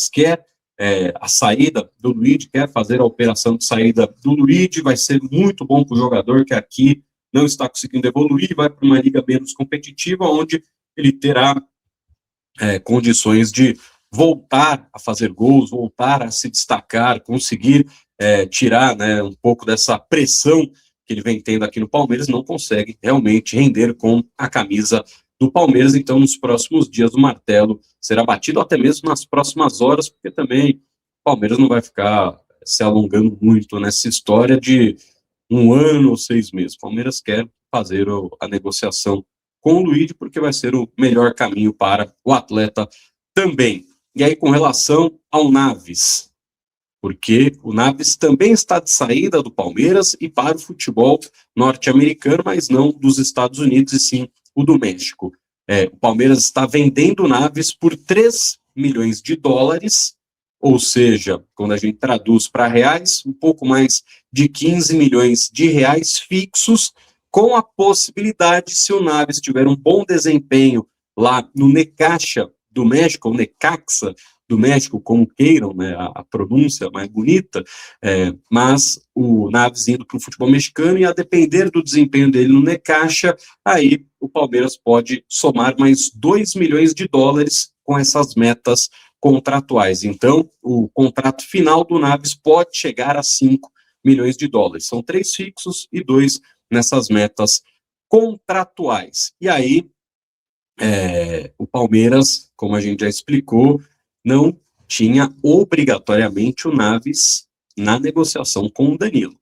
quer a saída do Luigi, quer fazer a operação de saída do Luigi, vai ser muito bom para o jogador que aqui não está conseguindo evoluir, vai para uma liga menos competitiva, onde ele terá condições de voltar a fazer gols, voltar a se destacar, conseguir tirar, né, um pouco dessa pressão que ele vem tendo aqui no Palmeiras, não consegue realmente render com a camisa do Palmeiras. Então, nos próximos dias, o martelo será batido, até mesmo nas próximas horas, porque também o Palmeiras não vai ficar se alongando muito nessa história de 1 ano ou 6 meses. O Palmeiras quer fazer a negociação com o Luigi, porque vai ser o melhor caminho para o atleta também. E aí, com relação ao Naves, porque o Naves também está de saída do Palmeiras e para o futebol norte-americano, mas não dos Estados Unidos, e sim o do México. O Palmeiras está vendendo o Naves por 3 milhões de dólares, ou seja, quando a gente traduz para reais, um pouco mais de 15 milhões de reais fixos, com a possibilidade, se o Naves tiver um bom desempenho lá no Necaxa do México, ou Necaxa do México, como queiram, né, a pronúncia mais bonita, mas o Naves indo para o futebol mexicano, e a depender do desempenho dele no Necaxa, aí o Palmeiras pode somar mais 2 milhões de dólares com essas metas contratuais. Então, o contrato final do Naves pode chegar a 5 milhões de dólares. São 3 fixos e 2 nessas metas contratuais. E aí, o Palmeiras, como a gente já explicou, não tinha obrigatoriamente o Naves na negociação com o Danilo.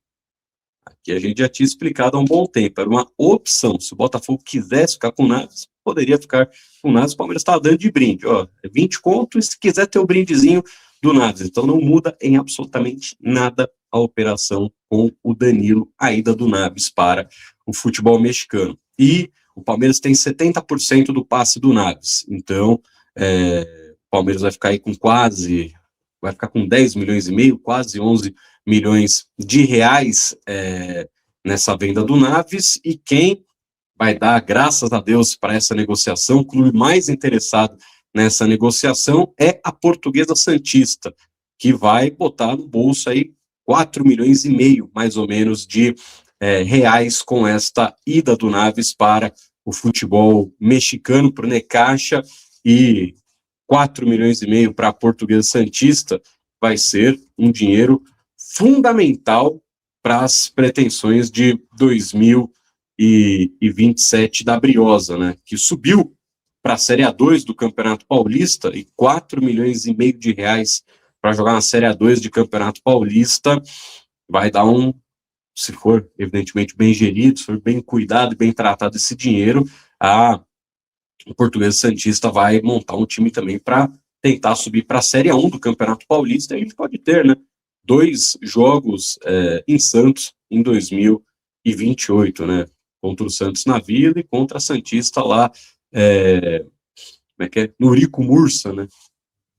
Aqui a gente já tinha explicado há um bom tempo, era uma opção. Se o Botafogo quisesse ficar com o Naves, poderia ficar com o Naves. O Palmeiras estava dando de brinde, 20 conto, e se quiser ter o brindezinho do Naves. Então não muda em absolutamente nada a operação com o Danilo, a ida do Naves para o futebol mexicano. E o Palmeiras tem 70% do passe do Naves. Então, o Palmeiras vai ficar aí vai ficar com 10 milhões e meio, quase 11 milhões de reais nessa venda do Naves. E quem vai dar, graças a Deus, para essa negociação, o clube mais interessado nessa negociação é a Portuguesa Santista, que vai botar no bolso aí 4 milhões e meio, mais ou menos, de reais com esta ida do Naves para o futebol mexicano, para o Necaxa, e 4 milhões e meio para a Portuguesa Santista vai ser um dinheiro fundamental para as pretensões de 2027 da Briosa, né, que subiu para a Série A2 do Campeonato Paulista, e 4 milhões e meio de reais para jogar na Série A2 de Campeonato Paulista vai dar se for evidentemente bem gerido, se for bem cuidado e bem tratado esse dinheiro, o Portuguesa Santista vai montar um time também para tentar subir para a Série A1 do Campeonato Paulista. E a gente pode ter, né, 2 jogos em Santos em 2028, né, contra o Santos na Vila e contra a Santista lá, no Eurico Mursa, né,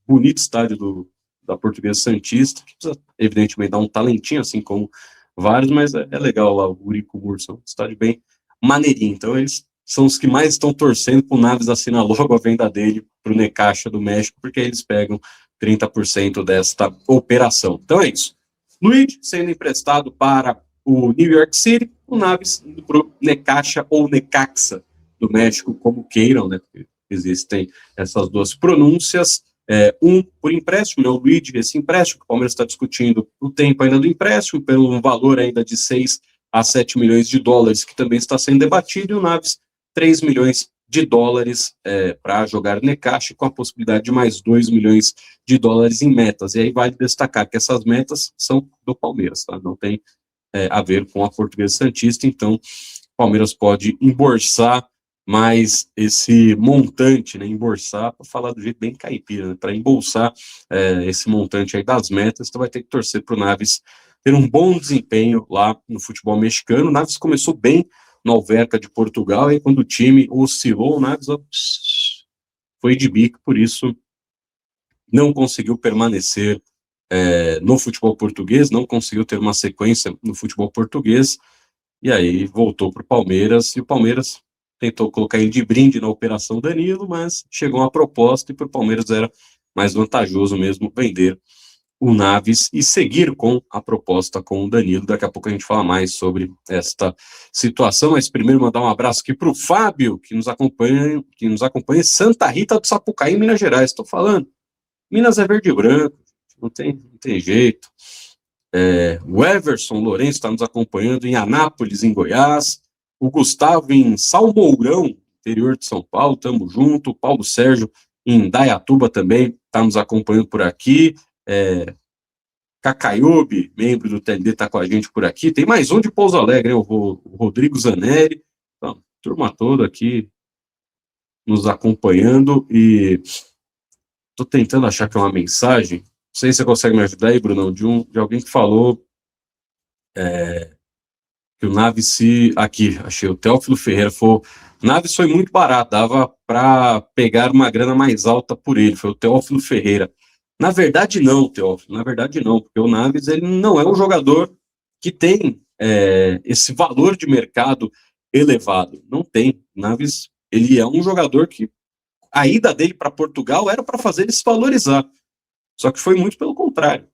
bonito estádio da Portuguesa Santista, que precisa evidentemente dar um talentinho, assim como vários, mas é legal lá o Eurico Mursa, um estádio bem maneirinho. Então eles são os que mais estão torcendo para o Naves assinar logo a venda dele para o Necaxa do México, porque eles pegam 30% desta operação. Então é isso. Luiz sendo emprestado para o New York City, o Naves indo para o Necaxa ou Necaxa do México, como queiram, né? Existem essas duas pronúncias. Por empréstimo, né? O Luiz, esse empréstimo, que o Palmeiras está discutindo o tempo ainda do empréstimo, pelo valor ainda de 6 a 7 milhões de dólares, que também está sendo debatido, e o Naves 3 milhões de dólares para jogar Necaxa, com a possibilidade de mais 2 milhões de dólares em metas. E aí vale destacar que essas metas são do Palmeiras, tá? Não tem a ver com a Portuguesa Santista. Então, o Palmeiras pode embolsar mais esse montante, né? Embolsar, para falar do jeito bem caipira, né? Para embolsar esse montante aí das metas, então vai ter que torcer para o Naves ter um bom desempenho lá no futebol mexicano. O Naves começou bem no Alverca de Portugal, e quando o time oscilou, o Naves foi de bico, por isso não conseguiu permanecer no futebol português, não conseguiu ter uma sequência no futebol português, e aí voltou para o Palmeiras, e o Palmeiras tentou colocar ele de brinde na Operação Danilo, mas chegou uma proposta, e para o Palmeiras era mais vantajoso mesmo vender o Naves e seguir com a proposta com o Danilo. Daqui a pouco a gente fala mais sobre esta situação, mas primeiro mandar um abraço aqui para o Fábio, que nos acompanha em Santa Rita do Sapucaí, Minas Gerais. Estou falando, Minas é verde e branco, não tem jeito. O Everson Lourenço está nos acompanhando em Anápolis, em Goiás. O Gustavo em Salmourão, interior de São Paulo, tamo junto. O Paulo Sérgio em Indaiatuba também está nos acompanhando por aqui. Cacaiube, membro do TLD, está com a gente por aqui. Tem mais um de Pouso Alegre, hein? O Rodrigo Zanelli. Então, turma toda aqui nos acompanhando. E estou tentando achar que é uma mensagem. Não sei se você consegue me ajudar aí, Brunão, de alguém que falou que o Naves aqui, achei, o Teófilo Ferreira falou, Naves foi muito barato, dava para pegar uma grana mais alta por ele, foi o Teófilo Ferreira. Na verdade não, Teófilo, na verdade não, porque o Naves ele não é um jogador que tem esse valor de mercado elevado, não tem. O Naves, ele é um jogador que a ida dele para Portugal era para fazer ele se valorizar, só que foi muito pelo contrário.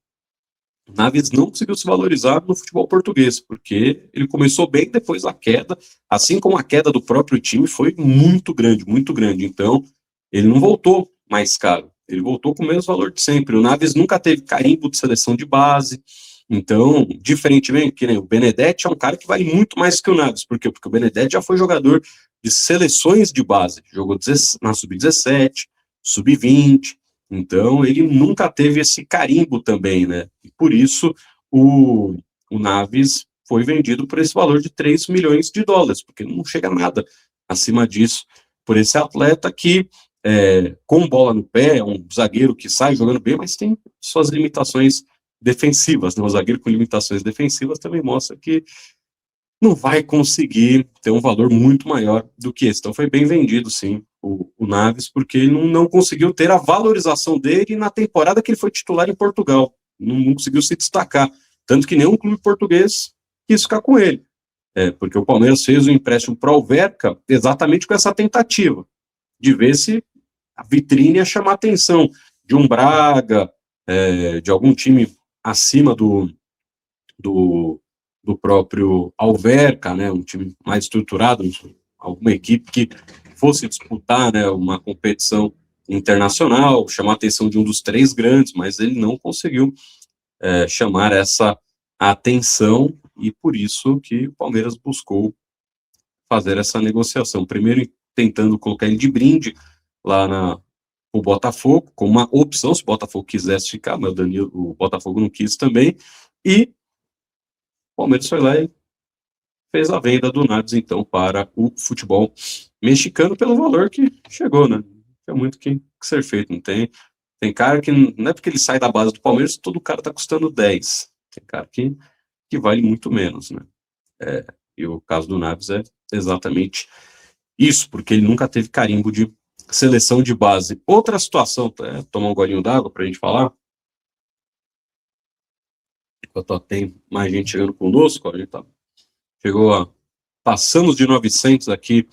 O Naves não conseguiu se valorizar no futebol português, porque ele começou bem depois da queda, assim como a queda do próprio time foi muito grande, muito grande. Então, ele não voltou mais caro, ele voltou com o mesmo valor de sempre. O Naves nunca teve carimbo de seleção de base, então, diferentemente, que nem o Benedetti é um cara que vale muito mais que o Naves. Por quê? Porque o Benedetti já foi jogador de seleções de base, jogou na Sub-17, Sub-20, então, ele nunca teve esse carimbo também, né? E por isso, o Naves foi vendido por esse valor de 3 milhões de dólares, porque não chega nada acima disso por esse atleta que, com bola no pé, é um zagueiro que sai jogando bem, mas tem suas limitações defensivas, né? O zagueiro com limitações defensivas também mostra que não vai conseguir ter um valor muito maior do que esse. Então foi bem vendido, sim, o Naves, porque ele não conseguiu ter a valorização dele na temporada que ele foi titular em Portugal. Não conseguiu se destacar. Tanto que nenhum clube português quis ficar com ele. Porque o Palmeiras fez o empréstimo para o Verca exatamente com essa tentativa de ver se a vitrine ia chamar a atenção de um Braga, de algum time acima do próprio Alverca, né, um time mais estruturado, alguma equipe que fosse disputar, né, uma competição internacional, chamar a atenção de um dos três grandes, mas ele não conseguiu chamar essa atenção e por isso que o Palmeiras buscou fazer essa negociação. Primeiro tentando colocar ele de brinde lá o Botafogo, como uma opção, se o Botafogo quisesse ficar, mas o Botafogo não quis também, e o Palmeiras foi lá e fez a venda do Naves, então, para o futebol mexicano pelo valor que chegou, né? Tem muito que ser feito, não tem. Tem cara que, não é porque ele sai da base do Palmeiras, todo cara tá custando 10. Tem cara que vale muito menos, né? E o caso do Naves é exatamente isso, porque ele nunca teve carimbo de seleção de base. Outra situação, tomar um golinho d'água pra gente falar, enquanto tem mais gente chegando conosco, a gente passamos de 900 aqui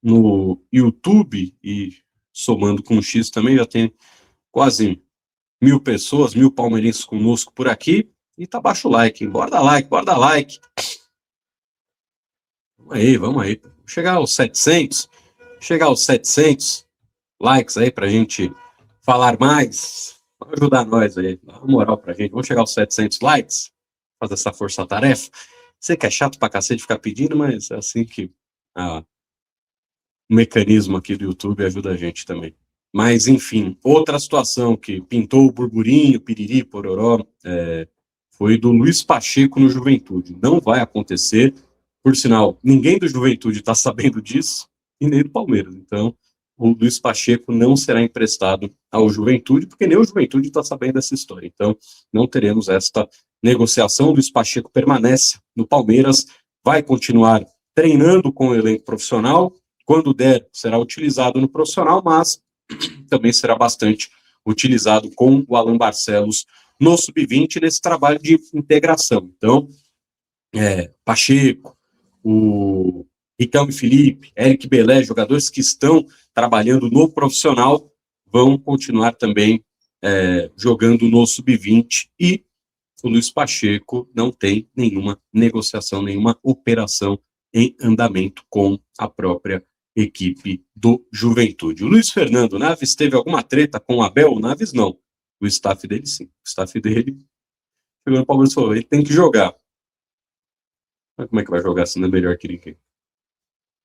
no YouTube e somando com o X também, já tem quase 1.000 pessoas, 1.000 palmeirenses conosco por aqui, e tá baixo o like, hein? Bora dar like, bora dar like. Vamos aí. Chegar aos 700 likes aí pra gente falar mais, vai ajudar nós aí, dá uma moral pra gente, vamos chegar aos 700 likes, fazer essa força-tarefa. Sei que é chato pra cacete ficar pedindo, mas é assim que o mecanismo aqui do YouTube ajuda a gente também. Mas, enfim, outra situação que pintou o burburinho, piriri, pororó, foi do Luiz Pacheco no Juventude. Não vai acontecer, por sinal, ninguém do Juventude está sabendo disso, e nem do Palmeiras. Então, o Luiz Pacheco não será emprestado ao Juventude, porque nem o Juventude está sabendo dessa história. Então, não teremos esta negociação. O Luiz Pacheco permanece no Palmeiras, vai continuar treinando com o elenco profissional. Quando der, será utilizado no profissional, mas também será bastante utilizado com o Alan Barcelos no Sub-20 nesse trabalho de integração. Então, Pacheco, o Riquelme Felipe, Eric Belé, jogadores que estão trabalhando no profissional, vão continuar também jogando no Sub-20, e o Luiz Pacheco não tem nenhuma negociação, nenhuma operação em andamento com a própria equipe do Juventude. O Luiz Fernando Naves teve alguma treta com o Abel Naves? Não. O staff dele, sim. O staff dele chegou no Palmeiras e falou, ele tem que jogar. Mas como é que vai jogar se não é melhor que ninguém?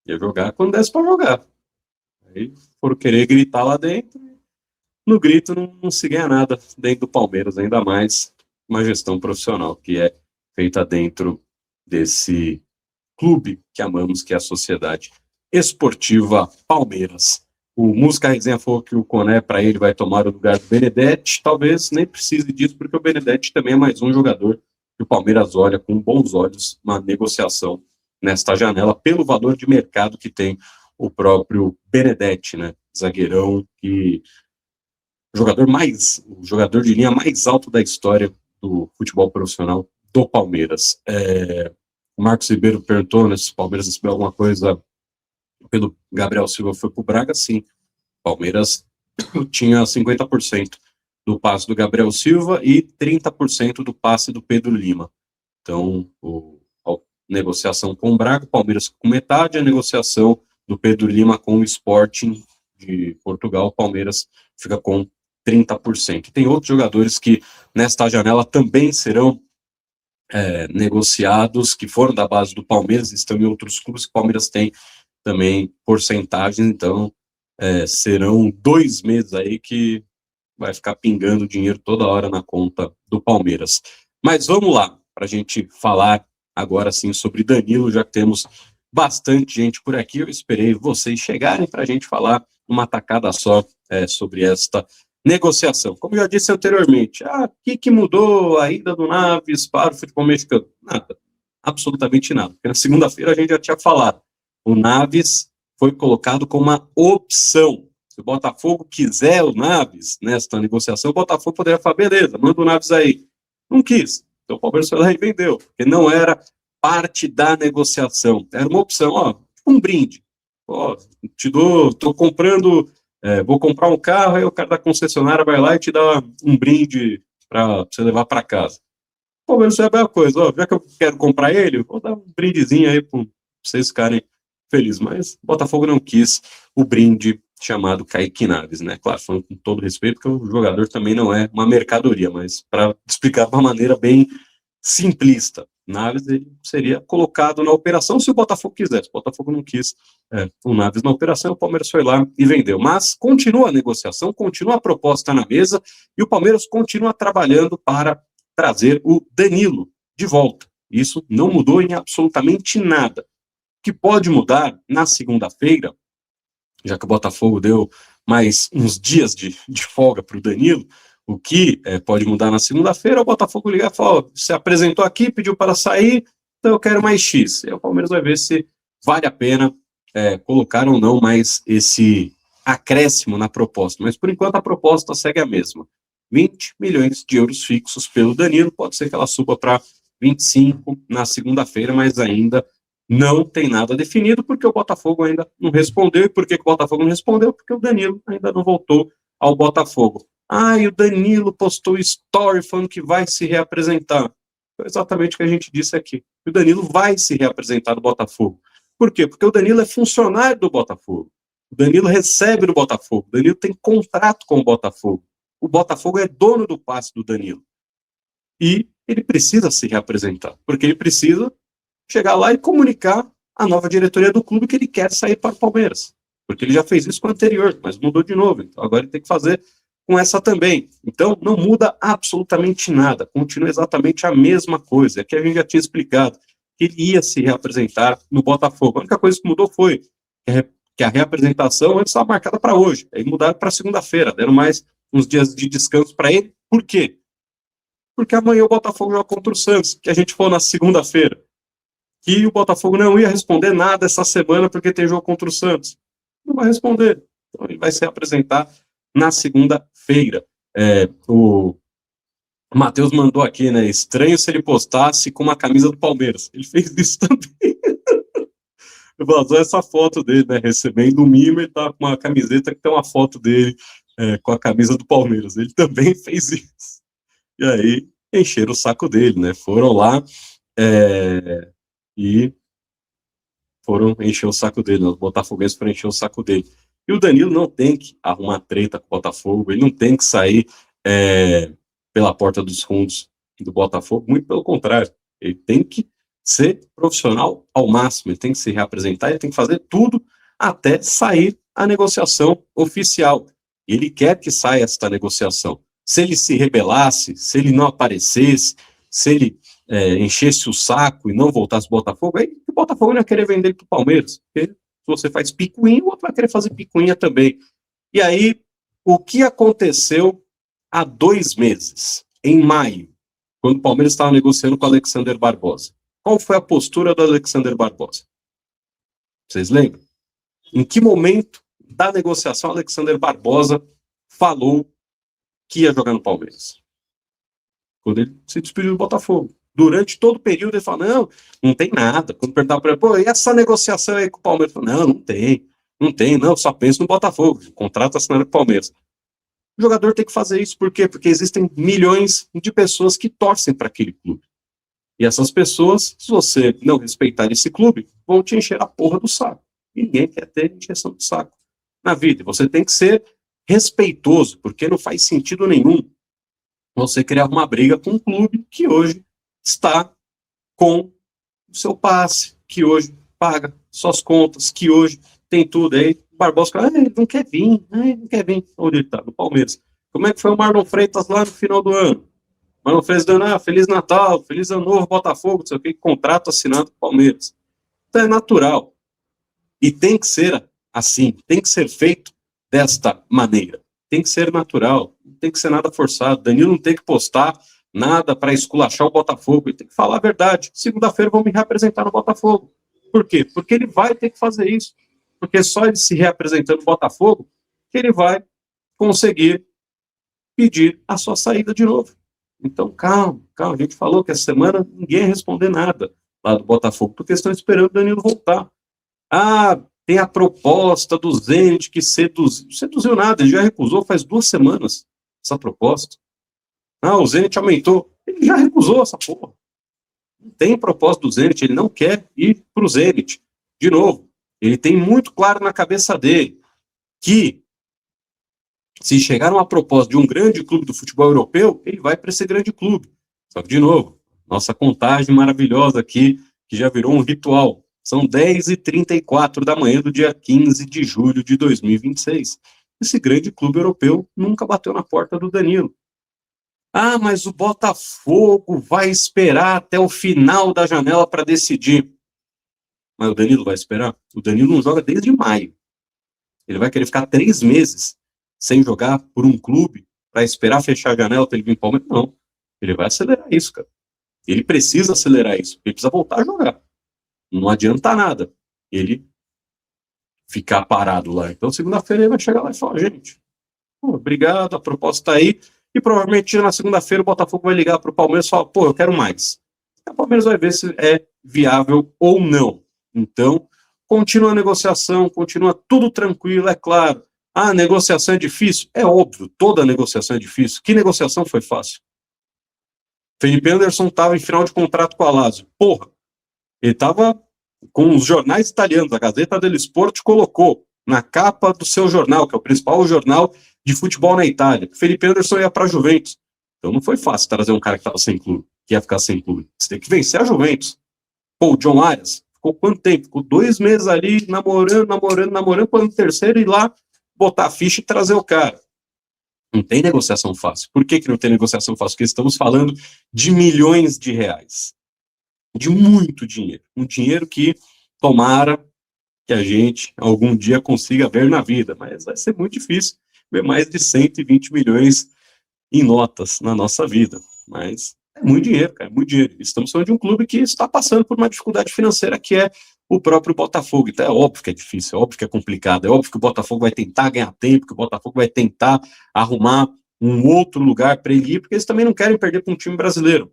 Ia jogar quando desse para jogar. Aí foram querer gritar lá dentro. No grito não se ganha nada dentro do Palmeiras, ainda mais uma gestão profissional que é feita dentro desse clube que amamos, que é a Sociedade Esportiva Palmeiras. O Música Resenha falou que o Koné, para ele, vai tomar o lugar do Benedetti. Talvez nem precise disso, porque o Benedetti também é mais um jogador que o Palmeiras olha com bons olhos uma negociação nesta janela, pelo valor de mercado que tem o próprio Benedetti, né? Zagueirão, que o jogador de linha mais alto da história do futebol profissional do Palmeiras. O Marcos Ribeiro perguntou, né, se o Palmeiras recebeu alguma coisa pelo Gabriel Silva, foi pro Braga, sim. O Palmeiras tinha 50% do passe do Gabriel Silva e 30% do passe do Pedro Lima. Então, a negociação com o Braga, o Palmeiras com metade, a negociação do Pedro Lima com o Sporting de Portugal, o Palmeiras fica com 30%. Tem outros jogadores que nesta janela também serão negociados, que foram da base do Palmeiras, estão em outros clubes que o Palmeiras tem também porcentagens, então serão 2 meses aí que vai ficar pingando dinheiro toda hora na conta do Palmeiras. Mas vamos lá, para a gente falar agora sim sobre Danilo, já que temos bastante gente por aqui. Eu esperei vocês chegarem para a gente falar uma tacada só sobre esta negociação. Como eu já disse anteriormente, o que mudou a ida do Naves para o futebol mexicano? Nada, absolutamente nada. Porque na segunda-feira a gente já tinha falado, o Naves foi colocado como uma opção. Se o Botafogo quiser o Naves nesta negociação, o Botafogo poderia falar, beleza, manda o Naves aí. Não quis. Então o Palmeiras foi lá e vendeu, porque não era parte da negociação. Era uma opção, um brinde. Tô comprando, vou comprar um carro, aí o cara da concessionária vai lá e te dá um brinde para você levar para casa. O Palmeiras é a mesma coisa, já que eu quero comprar ele, vou dar um brindezinho aí para vocês ficarem felizes. Mas o Botafogo não quis o brinde chamado Kaique Naves, né? Claro, falando com todo respeito, porque o jogador também não é uma mercadoria, mas para explicar de uma maneira bem simplista, Naves ele seria colocado na operação se o Botafogo quisesse. O Botafogo não quis o Naves na operação, o Palmeiras foi lá e vendeu. Mas continua a negociação, continua a proposta na mesa e o Palmeiras continua trabalhando para trazer o Danilo de volta. Isso não mudou em absolutamente nada. O que pode mudar na segunda-feira, já que o Botafogo deu mais uns dias de folga para o Danilo, o que pode mudar na segunda-feira, o Botafogo ligar e falar, se apresentou aqui, pediu para sair, então eu quero mais X. E o Palmeiras vai ver se vale a pena colocar ou não mais esse acréscimo na proposta. Mas, por enquanto, a proposta segue a mesma. 20 milhões de euros fixos pelo Danilo, pode ser que ela suba para 25 na segunda-feira, mas ainda não tem nada definido, porque o Botafogo ainda não respondeu. E por que o Botafogo não respondeu? Porque o Danilo ainda não voltou ao Botafogo. E o Danilo postou story falando que vai se reapresentar. Foi exatamente o que a gente disse aqui. O Danilo vai se reapresentar no Botafogo. Por quê? Porque o Danilo é funcionário do Botafogo. O Danilo recebe do Botafogo. O Danilo tem contrato com o Botafogo. O Botafogo é dono do passe do Danilo. E ele precisa se reapresentar, porque ele precisa chegar lá e comunicar à nova diretoria do clube que ele quer sair para o Palmeiras. Porque ele já fez isso com o anterior, mas mudou de novo. Então agora ele tem que fazer com essa também. Então não muda absolutamente nada, continua exatamente a mesma coisa. É que a gente já tinha explicado que ele ia se reapresentar no Botafogo. A única coisa que mudou foi que a reapresentação antes estava marcada para hoje, aí mudaram para segunda-feira, deram mais uns dias de descanso para ele. Por quê? Porque amanhã o Botafogo joga contra o Santos, que a gente falou na segunda-feira, que o Botafogo não ia responder nada essa semana porque tem jogo contra o Santos. Não vai responder. Então ele vai se apresentar na segunda-feira. O Matheus mandou aqui, né? Estranho se ele postasse com uma camisa do Palmeiras. Ele fez isso também. Vazou essa foto dele, né? Recebendo o mimo, ele tá com uma camiseta que tem uma foto dele com a camisa do Palmeiras. Ele também fez isso. E aí encheram o saco dele, né? Foram lá e foram encher o saco dele, né? Os botafoguenses foram encher o saco dele. E o Danilo não tem que arrumar treta com o Botafogo, ele não tem que sair pela porta dos fundos do Botafogo, muito pelo contrário, ele tem que ser profissional ao máximo, ele tem que se reapresentar, ele tem que fazer tudo até sair a negociação oficial. Ele quer que saia esta negociação. Se ele se rebelasse, se ele não aparecesse, se ele enchesse o saco e não voltasse para o Botafogo, aí o Botafogo não ia querer vender ele para o Palmeiras. Porque se você faz picuinha, o outro vai querer fazer picuinha também. E aí, o que aconteceu há 2 meses, em maio, quando o Palmeiras estava negociando com o Alexander Barbosa? Qual foi a postura do Alexander Barbosa? Vocês lembram? Em que momento da negociação o Alexander Barbosa falou que ia jogar no Palmeiras? Quando ele se despediu do Botafogo. Durante todo o período ele falou, não tem nada. Quando perguntava para ele, pô, e essa negociação aí com o Palmeiras? Ele falou, não tem, só penso no Botafogo, contrato assinado com o Palmeiras. O jogador tem que fazer isso, por quê? Porque existem milhões de pessoas que torcem para aquele clube. E essas pessoas, se você não respeitar esse clube, vão te encher a porra do saco. E ninguém quer ter encheção de saco na vida. Você tem que ser respeitoso, porque não faz sentido nenhum você criar uma briga com um clube que hoje está com o seu passe, que hoje paga suas contas, que hoje tem tudo. Aí o Barbosa fala, não quer vir. Onde ele está? No Palmeiras. Como é que foi o Marlon Freitas lá no final do ano? Marlon Freitas dando, Feliz Natal, Feliz Ano Novo, Botafogo, não sei o que, contrato assinado com o Palmeiras. Então é natural. E tem que ser assim, tem que ser feito desta maneira. Tem que ser natural, não tem que ser nada forçado. Danilo não tem que postar nada para esculachar o Botafogo, ele tem que falar a verdade. Segunda-feira vão me reapresentar no Botafogo. Por quê? Porque ele vai ter que fazer isso. Porque só ele se reapresentando no Botafogo que ele vai conseguir pedir a sua saída de novo. Então, calma. A gente falou que essa semana ninguém ia responder nada lá do Botafogo, porque estão esperando o Danilo voltar. Tem a proposta do Zenit que seduziu nada, ele já recusou faz 2 semanas essa proposta. O Zenit aumentou, ele já recusou essa porra. Não tem proposta do Zenit, ele não quer ir para o Zenit. De novo, ele tem muito claro na cabeça dele que se chegar uma proposta de um grande clube do futebol europeu, ele vai para esse grande clube. Só que, de novo, nossa contagem maravilhosa aqui, que já virou um ritual. São 10h34 da manhã do dia 15 de julho de 2026. Esse grande clube europeu nunca bateu na porta do Danilo. Mas o Botafogo vai esperar até o final da janela para decidir. Mas o Danilo vai esperar? O Danilo não joga desde maio. Ele vai querer ficar 3 meses sem jogar por um clube para esperar fechar a janela para ele vir para o Palmeiras? Não. Ele vai acelerar isso, cara. Ele precisa acelerar isso. Ele precisa voltar a jogar. Não adianta nada ele ficar parado lá. Então, segunda-feira ele vai chegar lá e falar, gente, obrigado, a proposta está aí. E provavelmente na segunda-feira o Botafogo vai ligar para o Palmeiras e falar, eu quero mais. E o Palmeiras vai ver se é viável ou não. Então, continua a negociação, continua tudo tranquilo, é claro. A negociação é difícil? É óbvio, toda negociação é difícil. Que negociação foi fácil? Felipe Anderson estava em final de contrato com a Lazio. Ele estava com os jornais italianos, a Gazeta dello Sport colocou na capa do seu jornal, que é o principal jornal de futebol na Itália, que Felipe Anderson ia para a Juventus. Então não foi fácil trazer um cara que estava sem clube, que ia ficar sem clube. Você tem que vencer a Juventus. O John Arias ficou quanto tempo? Ficou 2 meses ali, namorando, quando o terceiro ir lá, botar a ficha e trazer o cara. Não tem negociação fácil. Por que não tem negociação fácil? Porque estamos falando de milhões de reais. De muito dinheiro. Um dinheiro que tomara que a gente algum dia consiga ver na vida, mas vai ser muito difícil ver mais de 120 milhões em notas na nossa vida. Mas é muito dinheiro, cara, é muito dinheiro. Estamos falando de um clube que está passando por uma dificuldade financeira que é o próprio Botafogo. Então é óbvio que é difícil, é óbvio que é complicado, é óbvio que o Botafogo vai tentar ganhar tempo, que o Botafogo vai tentar arrumar um outro lugar para ele ir, porque eles também não querem perder para um time brasileiro.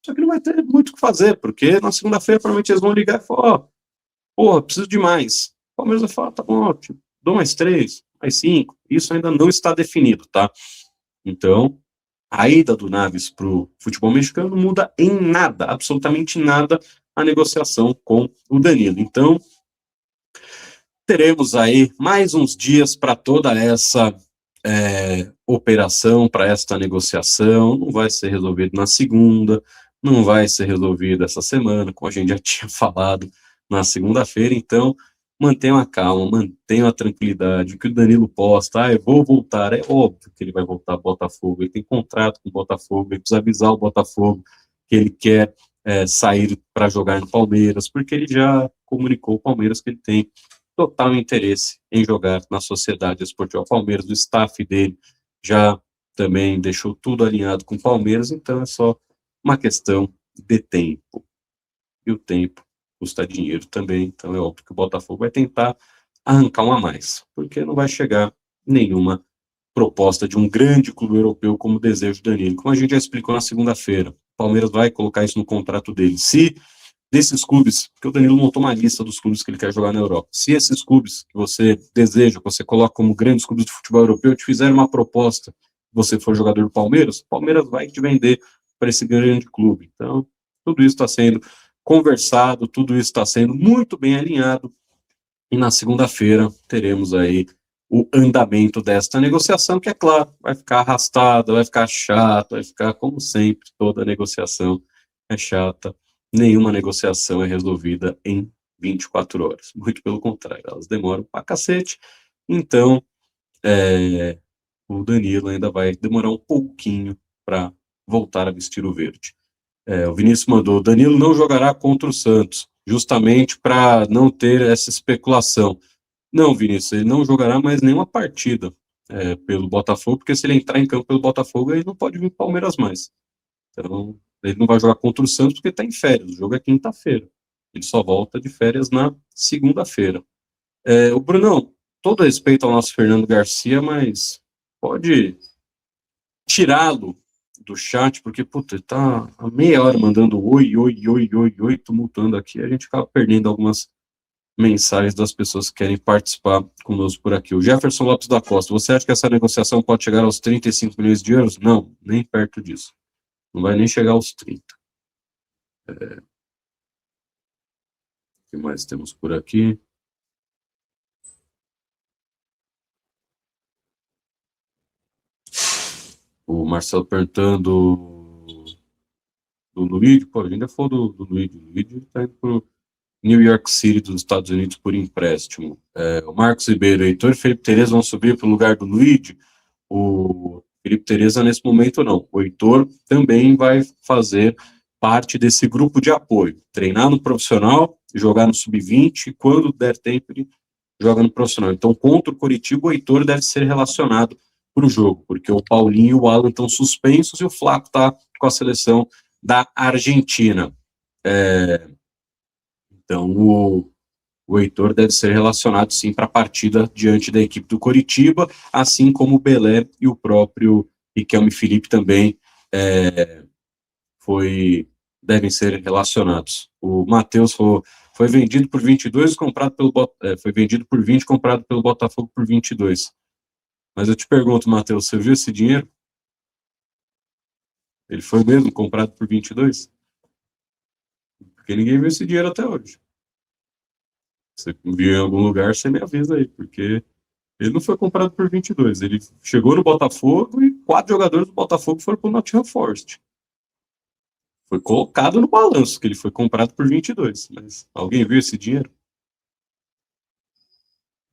Só que não vai ter muito o que fazer, porque na segunda-feira provavelmente eles vão ligar e falar, preciso de mais. O Palmeiras vai falar, tá bom, dou mais 3, mais 5, isso ainda não está definido, tá? Então, a ida do Naves para o futebol mexicano não muda em nada, absolutamente nada, a negociação com o Danilo. Então, teremos aí mais uns dias para toda essa operação, para esta negociação. Não vai ser resolvido na segunda, não vai ser resolvido essa semana, como a gente já tinha falado na segunda-feira. Então, mantenham a calma, mantenham a tranquilidade. O que o Danilo posta, eu vou voltar, é óbvio que ele vai voltar ao Botafogo, ele tem contrato com o Botafogo, ele precisa avisar o Botafogo que ele quer sair para jogar no Palmeiras, porque ele já comunicou ao Palmeiras que ele tem total interesse em jogar na Sociedade Esportiva Palmeiras, o staff dele já também deixou tudo alinhado com o Palmeiras, então é só uma questão de tempo. E o tempo custa dinheiro também, então é óbvio que o Botafogo vai tentar arrancar um a mais, porque não vai chegar nenhuma proposta de um grande clube europeu como o desejo do Danilo. Como a gente já explicou na segunda-feira, o Palmeiras vai colocar isso no contrato dele. Se desses clubes, porque o Danilo montou uma lista dos clubes que ele quer jogar na Europa, se esses clubes que você deseja, que você coloca como grandes clubes de futebol europeu, te fizerem uma proposta, você for jogador do Palmeiras, o Palmeiras vai te vender para esse grande clube. Então, tudo isso está sendo conversado, tudo isso está sendo muito bem alinhado, e na segunda-feira teremos aí o andamento desta negociação, que é claro, vai ficar arrastada, vai ficar chata, vai ficar como sempre, toda negociação é chata, nenhuma negociação é resolvida em 24 horas, muito pelo contrário, elas demoram pra cacete, então o Danilo ainda vai demorar um pouquinho para voltar a vestir o verde. O Vinícius mandou, Danilo não jogará contra o Santos, justamente para não ter essa especulação. Não, Vinícius, ele não jogará mais nenhuma partida pelo Botafogo, porque se ele entrar em campo pelo Botafogo, ele não pode vir para o Palmeiras mais. Então, ele não vai jogar contra o Santos porque está em férias, o jogo é quinta-feira. Ele só volta de férias na segunda-feira. O Brunão, todo respeito ao nosso Fernando Garcia, mas pode tirá-lo do chat, porque, puta, ele tá há meia hora mandando oi, oi, oi, oi, oi, tumultuando aqui, a gente acaba perdendo algumas mensagens das pessoas que querem participar conosco por aqui. O Jefferson Lopes da Costa, você acha que essa negociação pode chegar aos 35 milhões de euros? Não, nem perto disso. Não vai nem chegar aos 30. O que mais temos por aqui? O Marcelo perguntando do Luigi, pô, ainda falou do Luigi. O Luigi está indo pro New York City dos Estados Unidos por empréstimo. O Marcos Ribeiro, Heitor e Felipe Tereza vão subir para o lugar do Luigi. O Felipe Tereza nesse momento não. O Heitor também vai fazer parte desse grupo de apoio. Treinar no profissional, jogar no sub-20 e quando der tempo ele joga no profissional. Então contra o Coritiba o Heitor deve ser relacionado para o jogo, porque o Paulinho e o Alan estão suspensos e o Flaco está com a seleção da Argentina. Então, o Heitor deve ser relacionado, sim, para a partida diante da equipe do Coritiba, assim como o Belé e o próprio Riquelme Felipe também devem ser relacionados. O Matheus foi vendido por 22, comprado pelo foi vendido por 20, comprado pelo Botafogo por 22. Mas eu te pergunto, Matheus, você viu esse dinheiro? Ele foi mesmo comprado por 22? Porque ninguém viu esse dinheiro até hoje. Você viu em algum lugar, você me avisa aí, porque ele não foi comprado por 22. Ele chegou no Botafogo e 4 jogadores do Botafogo foram para o Nottingham Forest. Foi colocado no balanço que ele foi comprado por 22. Mas alguém viu esse dinheiro?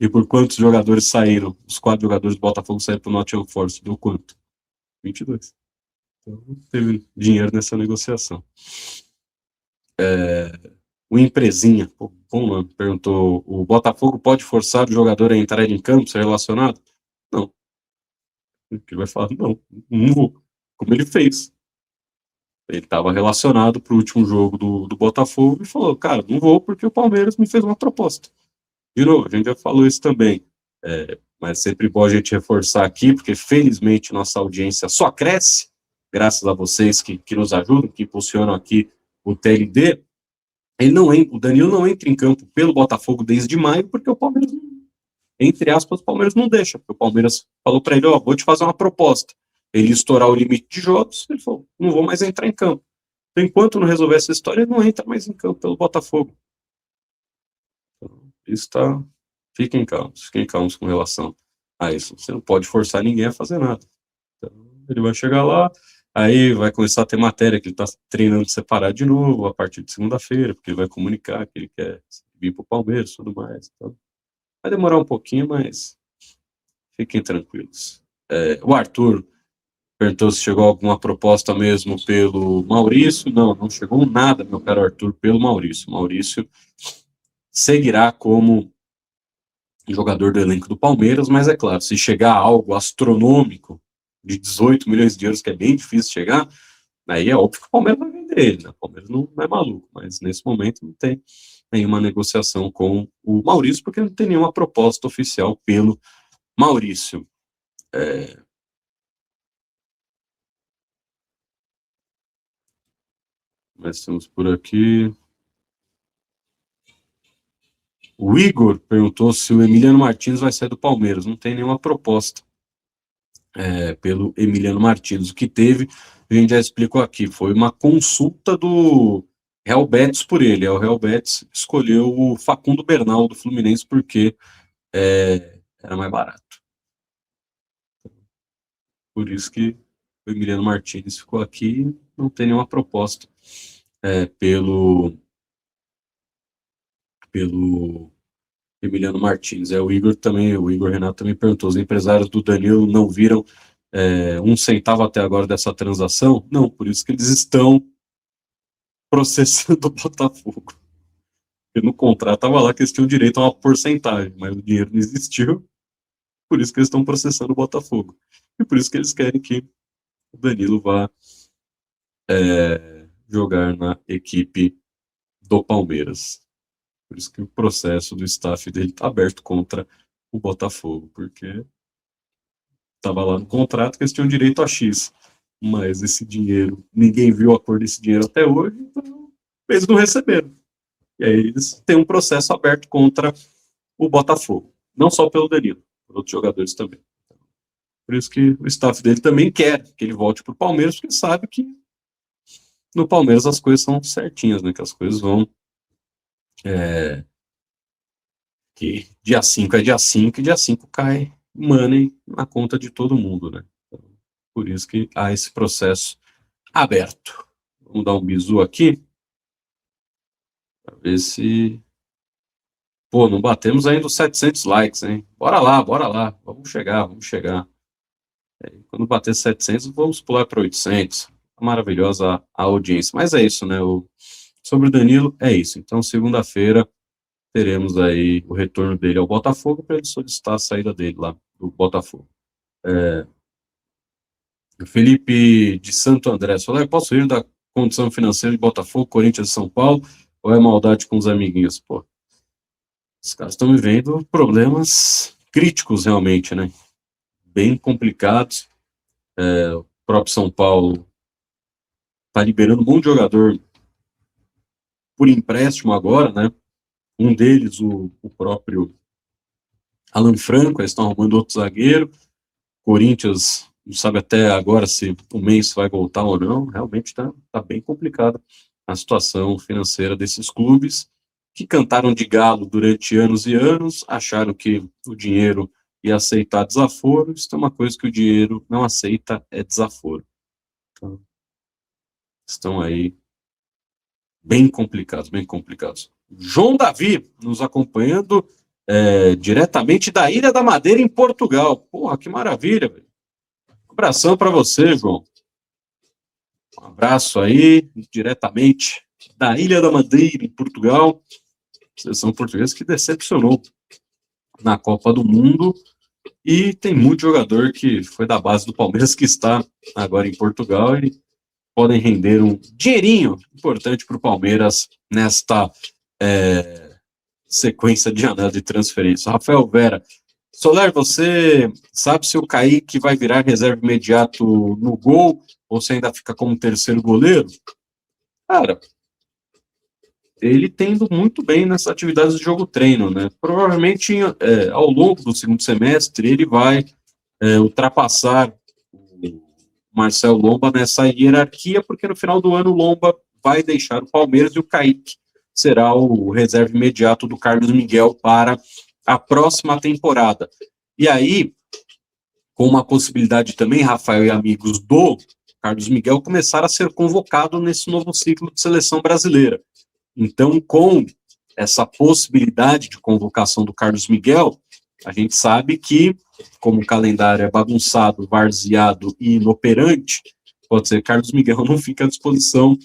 E por quantos jogadores saíram? Os 4 jogadores do Botafogo saíram para o Nottingham Forest. Deu quanto? 22. Então, teve dinheiro nessa negociação. O Empresinha, perguntou, o Botafogo pode forçar o jogador a entrar em campo, ser relacionado? Não. Ele vai falar, não vou. Como ele fez. Ele estava relacionado para o último jogo do Botafogo e falou, cara, não vou porque o Palmeiras me fez uma proposta. De novo, a gente já falou isso também. Mas é sempre bom a gente reforçar aqui, porque felizmente nossa audiência só cresce, graças a vocês que nos ajudam, que impulsionam aqui o TLD. O Danilo não entra em campo pelo Botafogo desde maio, porque o Palmeiras entre aspas, o Palmeiras não deixa, porque o Palmeiras falou para ele, vou te fazer uma proposta. Ele ia estourar o limite de jogos, ele falou, não vou mais entrar em campo. Então, enquanto não resolver essa história, ele não entra mais em campo pelo Botafogo. Então, isso tá... Fiquem calmos com relação a isso. Você não pode forçar ninguém a fazer nada. Então, ele vai chegar lá, aí vai começar a ter matéria que ele está treinando separado de novo a partir de segunda-feira, porque ele vai comunicar que ele quer vir para o Palmeiras e tudo mais. Então, vai demorar um pouquinho, mas fiquem tranquilos. O Arthur perguntou se chegou alguma proposta mesmo pelo Maurício. Não chegou nada, meu caro Arthur, pelo Maurício. Maurício seguirá como jogador do elenco do Palmeiras, mas é claro, se chegar algo astronômico de 18 milhões de euros, que é bem difícil chegar, aí é óbvio que o Palmeiras vai vender ele, né? O Palmeiras não é maluco, mas nesse momento não tem nenhuma negociação com o Maurício, porque não tem nenhuma proposta oficial pelo Maurício. Nós temos por aqui... O Igor perguntou se o Emiliano Martins vai sair do Palmeiras. Não tem nenhuma proposta pelo Emiliano Martins. O que teve, a gente já explicou aqui, foi uma consulta do Real Betis por ele. O Real Betis escolheu o Facundo Bernal do Fluminense porque era mais barato. Por isso que o Emiliano Martins ficou aqui, não tem nenhuma proposta pelo Emiliano Martins. O Igor Renato também perguntou, os empresários do Danilo não viram um centavo até agora dessa transação? Não, por isso que eles estão processando o Botafogo. Porque no contrato estava lá que eles tinham direito a uma porcentagem, mas o dinheiro não existiu, por isso que eles estão processando o Botafogo. E por isso que eles querem que o Danilo vá jogar na equipe do Palmeiras. Por isso que o processo do staff dele está aberto contra o Botafogo, porque estava lá no contrato que eles tinham direito a X, mas esse dinheiro, ninguém viu a cor desse dinheiro até hoje, então eles não receberam. E aí eles têm um processo aberto contra o Botafogo, não só pelo Danilo, por outros jogadores também. Por isso que o staff dele também quer que ele volte para o Palmeiras, porque sabe que no Palmeiras as coisas são certinhas, né? Que as coisas vão... que dia 5 é dia 5 e dia 5 cai money na conta de todo mundo, né? Então, por isso que há esse processo aberto. Vamos dar um bisu aqui para ver se... Pô, não batemos ainda os 700 likes, hein? Bora lá, vamos chegar. Quando bater 700, vamos pular para 800. Maravilhosa a audiência. Mas é isso, né? Sobre o Danilo, é isso. Então, segunda-feira, teremos aí o retorno dele ao Botafogo para ele solicitar a saída dele lá do Botafogo. O Felipe de Santo André falou, posso rir da condição financeira de Botafogo, Corinthians e São Paulo, ou é maldade com os amiguinhos? Pô, os caras estão vivendo problemas críticos realmente, né? Bem complicados. O próprio São Paulo está liberando um monte de jogador por empréstimo agora, né? Um deles, o próprio Alan Franco, eles estão arrumando outro zagueiro. Corinthians não sabe até agora se o mês vai voltar ou não. Realmente está bem complicada a situação financeira desses clubes que cantaram de galo durante anos e anos, acharam que o dinheiro ia aceitar desaforo. Isso é uma coisa que o dinheiro não aceita, é desaforo. Então, estão aí bem complicados. João Davi nos acompanhando diretamente da Ilha da Madeira, em Portugal. Porra, que maravilha, velho. Um abração para você, João. Um abraço aí, diretamente da Ilha da Madeira, em Portugal. Seleção portuguesa que decepcionou na Copa do Mundo. E tem muito jogador que foi da base do Palmeiras que está agora em Portugal e podem render um dinheirinho importante para o Palmeiras nesta sequência de janela de transferência. Rafael Vera, Soler, você sabe se o Kaique vai virar reserva imediato no gol ou se ainda fica como terceiro goleiro? Cara, ele tendo muito bem nessas atividades de jogo-treino, né? Provavelmente, ao longo do segundo semestre, ele vai ultrapassar o Marcel Lomba nessa hierarquia, porque no final do ano o Lomba vai deixar o Palmeiras e o Kaique será o reserva imediato do Carlos Miguel para a próxima temporada. E aí, com uma possibilidade também, Rafael e amigos, do Carlos Miguel começar a ser convocado nesse novo ciclo de seleção brasileira. Então, com essa possibilidade de convocação do Carlos Miguel, a gente sabe que, como o calendário é bagunçado, varzeado e inoperante, pode ser que Carlos Miguel não fique à disposição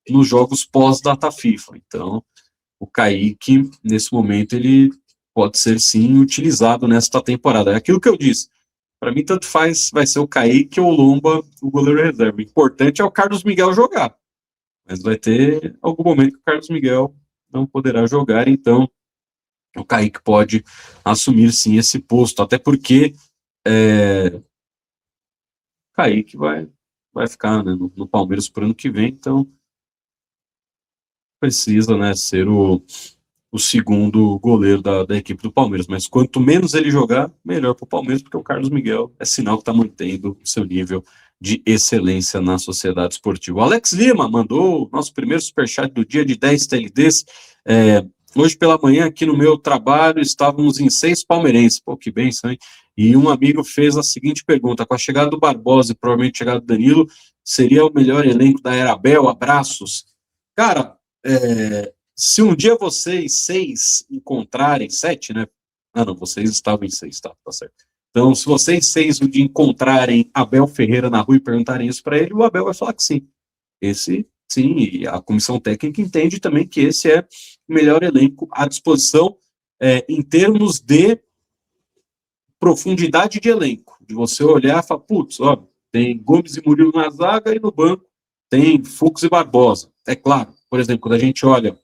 nos jogos pós-data FIFA. Então, o Kaique, nesse momento, ele pode ser, sim, utilizado nesta temporada. É aquilo que eu disse. Para mim, tanto faz, vai ser o Kaique ou o Lomba, o goleiro reserva. O importante é o Carlos Miguel jogar. Mas vai ter algum momento que o Carlos Miguel não poderá jogar, então o Kaique pode assumir, sim, esse posto. Até porque o Kaique vai ficar, né, no Palmeiras por ano que vem, então precisa, né, ser o segundo goleiro da equipe do Palmeiras. Mas quanto menos ele jogar, melhor para o Palmeiras, porque o Carlos Miguel é sinal que está mantendo o seu nível de excelência na sociedade esportiva. O Alex Lima mandou o nosso primeiro superchat do dia de 10 TLDs. Hoje pela manhã, aqui no meu trabalho, estávamos em 6 palmeirenses. Pô, que bênção, hein? E um amigo fez a seguinte pergunta: com a chegada do Barbosa e provavelmente a chegada do Danilo, seria o melhor elenco da era Abel? Abraços. Cara, se um dia vocês 6 encontrarem, 7, né? Ah, não, vocês estavam em 6, tá certo. Então, se vocês 6 um dia encontrarem Abel Ferreira na rua e perguntarem isso para ele, o Abel vai falar que sim. Esse, sim, e a comissão técnica entende também que esse é o melhor elenco à disposição em termos de profundidade de elenco. De você olhar e falar, putz, ó, tem Gomes e Murilo na zaga e no banco tem Fux e Barbosa. É claro, por exemplo, quando a gente olha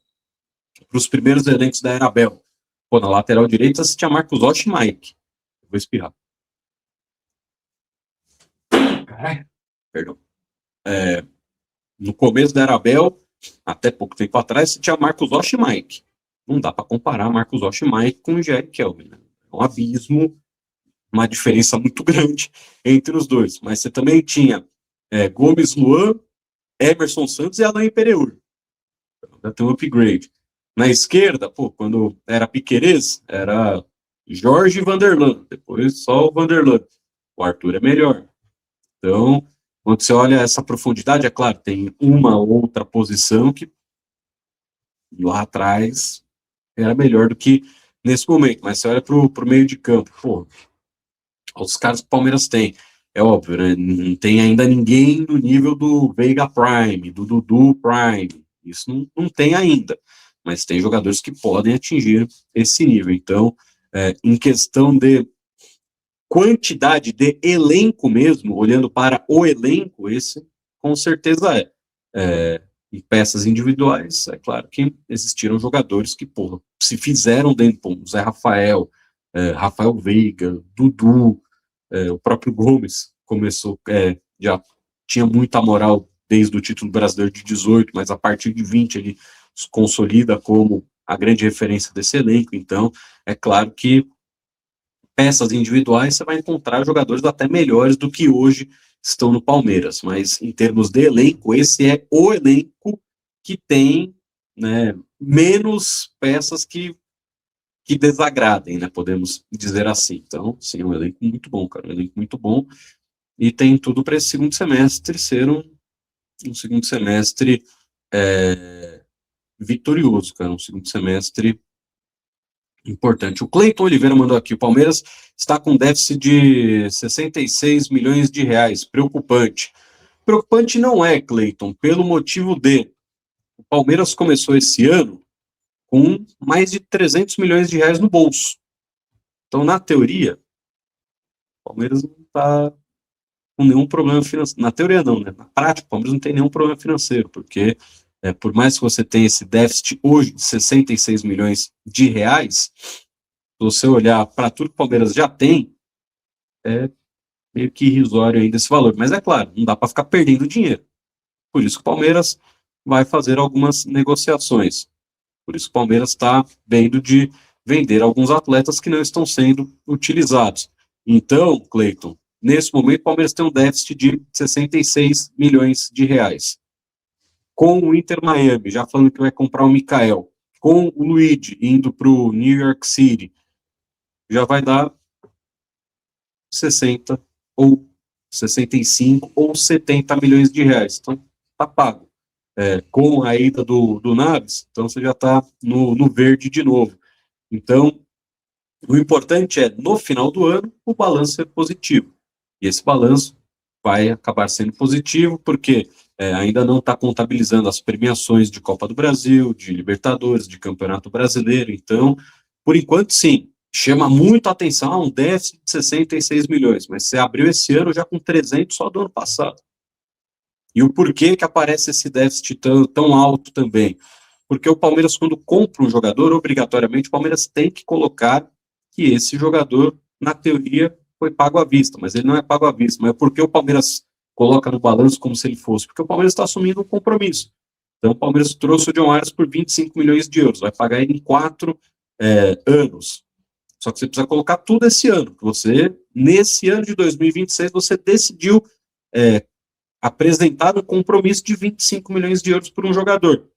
para os primeiros elencos da era Abel, pô, na lateral direita você tinha Marcos Rocha e Mike. Eu vou espirrar. Perdão. No começo da era Abel, até pouco tempo atrás, você tinha Marcos Rocha e Mike. Não dá para comparar Marcos Rocha e Mike com o Jerry Kelvin. Né? É um abismo, uma diferença muito grande entre os dois. Mas você também tinha Gomes Luan, Emerson Santos e Alain Pereur. Já tem um upgrade. Na esquerda, pô, quando era Piquerez, era Jorge Vanderlan. Depois só o Vanderlan. O Arthur é melhor. Então, quando você olha essa profundidade, é claro, tem uma outra posição que lá atrás era melhor do que nesse momento. Mas você olha para o meio de campo, pô, os caras que o Palmeiras tem. É óbvio, né? Não tem ainda ninguém no nível do Veiga Prime, do Dudu Prime. Isso não tem ainda. Mas tem jogadores que podem atingir esse nível. Então, em questão de quantidade de elenco mesmo, olhando para o elenco, esse com certeza em peças individuais, é claro que existiram jogadores que, porra, se fizeram dentro, pô, Zé Rafael, Rafael Veiga, Dudu, o próprio Gomes começou, já tinha muita moral desde o título brasileiro de 18, mas a partir de 20 ele se consolida como a grande referência desse elenco. Então, é claro que peças individuais você vai encontrar jogadores até melhores do que hoje estão no Palmeiras, mas em termos de elenco, esse é o elenco que tem, né, menos peças que desagradem, né, podemos dizer assim. Então, sim, é um elenco muito bom, cara, um elenco muito bom, e tem tudo para esse segundo semestre ser um segundo semestre vitorioso, cara, um segundo semestre importante. O Cleiton Oliveira mandou aqui: o Palmeiras está com déficit de 66 milhões de reais. Preocupante. Preocupante não é, Cleiton, pelo motivo de o Palmeiras começou esse ano com mais de 300 milhões de reais no bolso. Então, na teoria, o Palmeiras não está com nenhum problema financeiro. Na teoria não, né? Na prática, o Palmeiras não tem nenhum problema financeiro, porque por mais que você tenha esse déficit hoje de 66 milhões de reais, se você olhar para tudo que o Palmeiras já tem, é meio que irrisório ainda esse valor. Mas é claro, não dá para ficar perdendo dinheiro. Por isso que o Palmeiras vai fazer algumas negociações. Por isso o Palmeiras está vendo de vender alguns atletas que não estão sendo utilizados. Então, Cleiton, nesse momento o Palmeiras tem um déficit de 66 milhões de reais. Com o Inter Miami, já falando que vai comprar o Mikael, com o Luigi indo para o New York City, já vai dar 60 ou 65 ou 70 milhões de reais. Então, tá pago. Com a ida do Naves, então você já está no verde de novo. Então, o importante é, no final do ano, o balanço ser positivo. E esse balanço vai acabar sendo positivo, porque ainda não está contabilizando as premiações de Copa do Brasil, de Libertadores, de Campeonato Brasileiro. Então, por enquanto, sim, chama muito a atenção, um déficit de 66 milhões, mas você abriu esse ano já com 300 só do ano passado. E o porquê que aparece esse déficit tão alto também? Porque o Palmeiras, quando compra um jogador, obrigatoriamente o Palmeiras tem que colocar que esse jogador, na teoria, foi pago à vista, mas ele não é pago à vista. Mas é porque o Palmeiras coloca no balanço como se ele fosse? Porque o Palmeiras está assumindo um compromisso. Então o Palmeiras trouxe o John Arias por 25 milhões de euros, vai pagar ele em 4 anos. Só que você precisa colocar tudo esse ano. Você, nesse ano de 2026, você decidiu apresentar um compromisso de 25 milhões de euros por um jogador.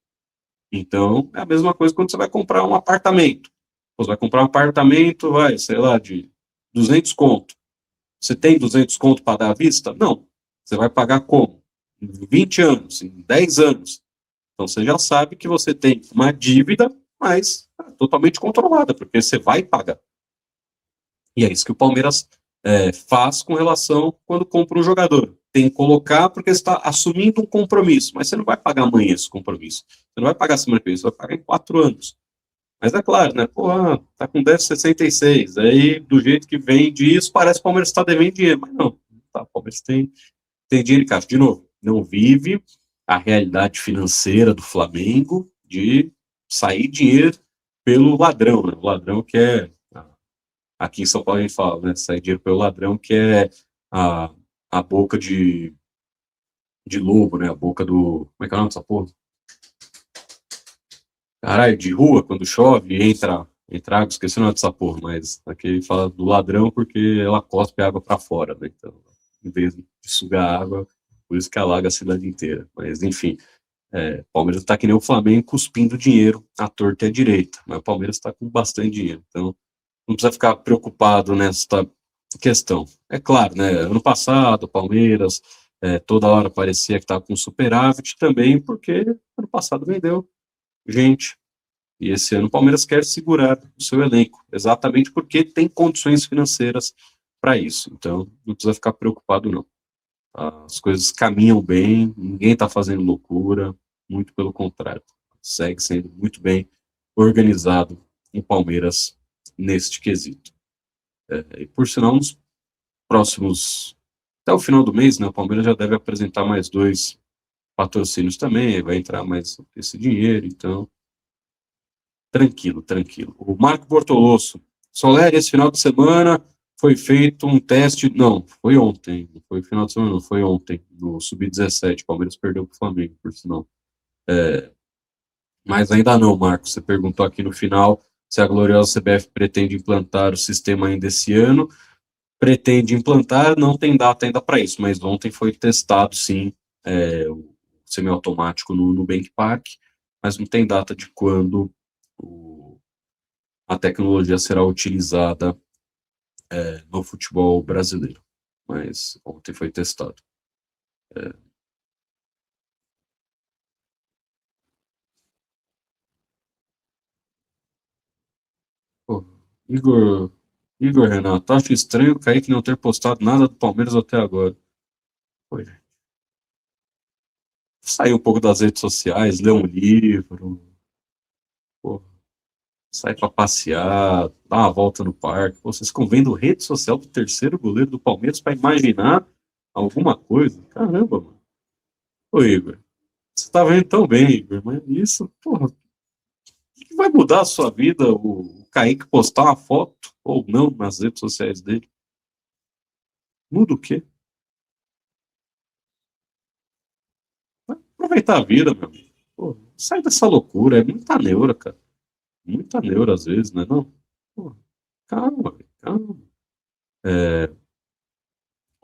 Então, é a mesma coisa quando você vai comprar um apartamento. Você vai comprar um apartamento, sei lá, de 200 conto. Você tem 200 conto para dar à vista? Não. Você vai pagar como? Em 20 anos, em 10 anos. Então, você já sabe que você tem uma dívida, mas totalmente controlada, porque você vai pagar. E é isso que o Palmeiras faz com relação quando compra um jogador. Tem que colocar porque você está assumindo um compromisso, mas você não vai pagar amanhã esse compromisso. Você não vai pagar semana que vem, você vai pagar em 4 anos. Mas é claro, né? Pô, tá com déficit 66. Aí, do jeito que vende isso, parece que o Palmeiras está devendo dinheiro. Mas não, tá, o Palmeiras tem dinheiro em caixa. De novo, não vive a realidade financeira do Flamengo de sair dinheiro pelo ladrão, né? O ladrão que é aqui em São Paulo a gente fala, né? Sair dinheiro pelo ladrão, que é a, a boca de lobo, né? A boca do. Como é que é o nome dessa porra? Caralho, de rua, quando chove, entra água, esqueci o nome dessa porra, mas aqui fala do ladrão porque ela cospe a água para fora, né? Então, em vez de sugar água, por isso que alaga a cidade inteira. Mas, enfim, o Palmeiras tá que nem o Flamengo cuspindo dinheiro à torta e à direita, mas o Palmeiras está com bastante dinheiro, então não precisa ficar preocupado nesta questão. É claro, né? Ano passado, o Palmeiras toda hora parecia que estava com superávit também, porque ano passado vendeu gente. E esse ano o Palmeiras quer segurar o seu elenco, exatamente porque tem condições financeiras para isso. Então, não precisa ficar preocupado, não. As coisas caminham bem, ninguém está fazendo loucura, muito pelo contrário. Segue sendo muito bem organizado o Palmeiras neste quesito. E por sinal, nos próximos, até o final do mês, né, o Palmeiras já deve apresentar mais 2 patrocínios também, vai entrar mais esse dinheiro, então, tranquilo, tranquilo. O Marco Bortolosso, Soler, esse final de semana foi feito um teste, não, foi ontem, não foi final de semana, não, foi ontem, no Sub-17, o Palmeiras perdeu para o Flamengo, por sinal. Mas ainda não, Marcos, você perguntou aqui no final se a gloriosa CBF pretende implantar o sistema ainda esse ano. Pretende implantar, não tem data ainda para isso, mas ontem foi testado, sim, o semiautomático no Nubank Park, mas não tem data de quando a tecnologia será utilizada no futebol brasileiro, mas ontem foi testado. Pô, Igor, Igor Renato, acho estranho o Kaique não ter postado nada do Palmeiras até agora. Foi. Sair um pouco das redes sociais, ler um livro, pô, sair para passear, dar uma volta no parque. Pô, vocês ficam vendo rede social do terceiro goleiro do Palmeiras para imaginar alguma coisa? Caramba, mano. Ô, Igor, você tá vendo tão bem, Igor, mas isso, porra, o que vai mudar a sua vida o Kaique postar uma foto ou não nas redes sociais dele? Muda o quê? Vai aproveitar a vida, meu amigo. Pô, sai dessa loucura, é muita neura, cara. Muita neura às vezes, né? Não? Pô, calma, calma.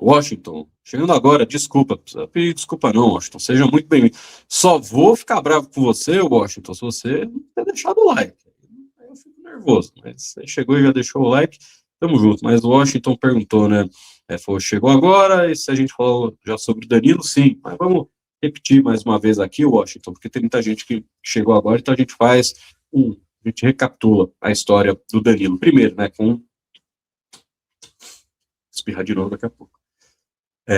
Washington, chegando agora, desculpa, precisa pedir desculpa não, Washington, seja muito bem-vindo. Só vou ficar bravo com você, Washington, se você não ter deixado o like. Aí eu fico nervoso, mas você chegou e já deixou o like, tamo junto. Mas o Washington perguntou, né? Falou, chegou agora, e se a gente falou já sobre o Danilo, sim, mas vamos repetir mais uma vez aqui, Washington, porque tem muita gente que chegou agora, então a gente faz a gente recapitula a história do Danilo. Primeiro, né, com espirrar de novo daqui a pouco.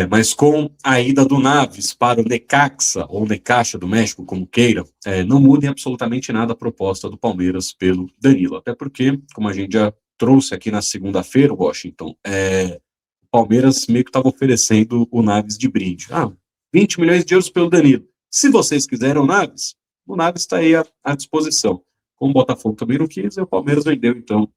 Mas com a ida do Naves para o Necaxa, ou Necaxa do México, como queira, não muda em absolutamente nada a proposta do Palmeiras pelo Danilo. Até porque, como a gente já trouxe aqui na segunda-feira, Washington, o Palmeiras meio que estava oferecendo o Naves de brinde. 20 milhões de euros pelo Danilo. Se vocês quiserem o Naves está aí à disposição. Como o Botafogo também não quis, o Palmeiras vendeu, então,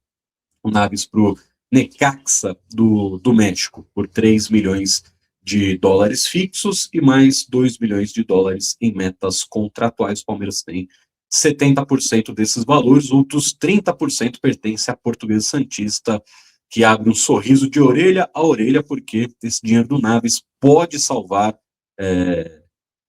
o Naves para o Necaxa do México por 3 milhões de dólares fixos e mais 2 milhões de dólares em metas contratuais. O Palmeiras tem 70% desses valores, outros 30% pertence à Portuguesa Santista, que abre um sorriso de orelha a orelha, porque esse dinheiro do Naves pode salvar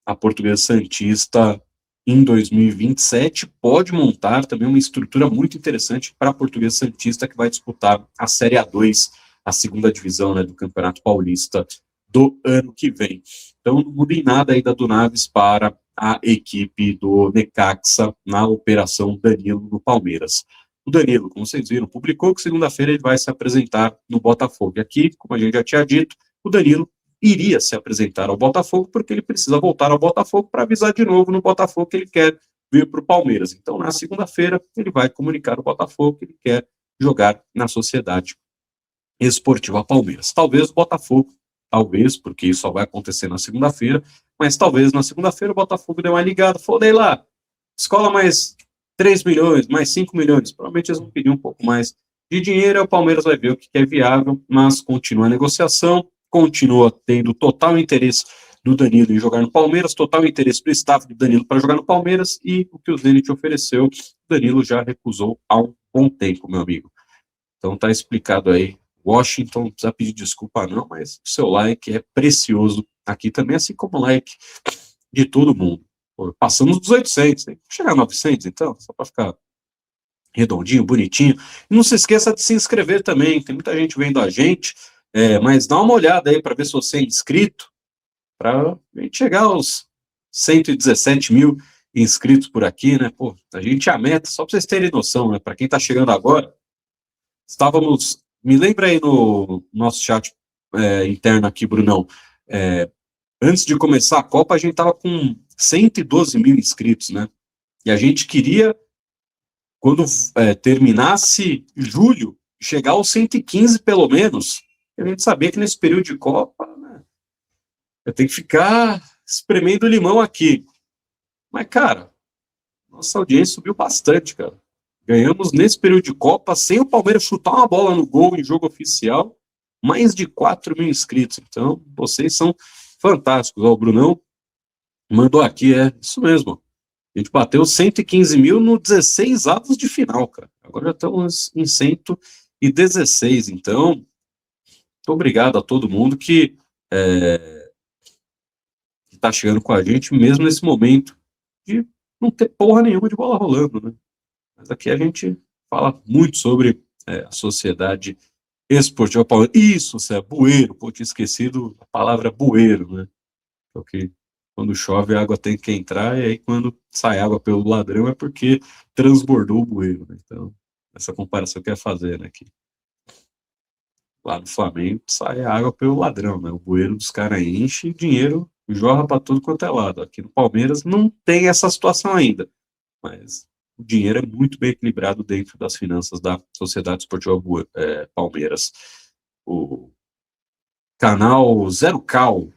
a Portuguesa Santista em 2027, pode montar também uma estrutura muito interessante para a Portuguesa Santista, que vai disputar a Série A2, a segunda divisão, né, do Campeonato Paulista do ano que vem. Então, não muda em nada a ida do Naves para a equipe do Necaxa na operação Danilo no Palmeiras. O Danilo, como vocês viram, publicou que segunda-feira ele vai se apresentar no Botafogo. E aqui, como a gente já tinha dito, o Danilo iria se apresentar ao Botafogo, porque ele precisa voltar ao Botafogo para avisar de novo no Botafogo que ele quer vir para o Palmeiras. Então, na segunda-feira, ele vai comunicar ao Botafogo que ele quer jogar na Sociedade Esportiva Palmeiras. Talvez o Botafogo, porque isso só vai acontecer na segunda-feira, mas talvez na segunda-feira o Botafogo dê uma ligada, falou, daí lá, escola mais 3 milhões, mais 5 milhões, provavelmente eles vão pedir um pouco mais de dinheiro, e o Palmeiras vai ver o que é viável, mas continua a negociação, continua tendo total interesse do Danilo em jogar no Palmeiras, total interesse do staff do Danilo para jogar no Palmeiras, e o que o Zenit ofereceu, o Danilo já recusou há um bom tempo, meu amigo. Então tá explicado aí. Washington, não precisa pedir desculpa não, mas o seu like é precioso aqui também, assim como o like de todo mundo. Pô, passamos dos 800, tem que chegar a 900 então, só para ficar redondinho, bonitinho. E não se esqueça de se inscrever também, tem muita gente vendo a gente, mas dá uma olhada aí para ver se você é inscrito, para a gente chegar aos 117 mil inscritos por aqui, né? Pô, a gente é a meta, só para vocês terem noção, né? Para quem está chegando agora, estávamos, me lembra aí no nosso chat interno aqui, Brunão, antes de começar a Copa, a gente estava com 112 mil inscritos, né? E a gente queria, quando terminasse julho, chegar aos 115 pelo menos. A gente sabia que nesse período de Copa, né, eu tenho que ficar espremendo limão aqui. Mas, cara, nossa audiência subiu bastante, cara. Ganhamos nesse período de Copa, sem o Palmeiras chutar uma bola no gol em jogo oficial, mais de 4 mil inscritos. Então, vocês são fantásticos. Ó, o Brunão mandou aqui, isso mesmo. A gente bateu 115 mil no 16 avos de final, cara. Agora já estamos em 116. Então, muito obrigado a todo mundo que está chegando com a gente, mesmo nesse momento de não ter porra nenhuma de bola rolando, né? Mas aqui a gente fala muito sobre a Sociedade Esportiva Palmeiras. Isso, Cé, bueiro. Pô, tinha esquecido a palavra bueiro, né? Porque quando chove a água tem que entrar, e aí quando sai água pelo ladrão é porque transbordou o bueiro, né? Então, essa comparação que eu ia fazer, né? Que lá no Flamengo sai a água pelo ladrão, né? O bueiro dos caras enche e dinheiro jorra para tudo quanto é lado. Aqui no Palmeiras não tem essa situação ainda, mas o dinheiro é muito bem equilibrado dentro das finanças da Sociedade Esportiva Palmeiras. O canal Zero Cal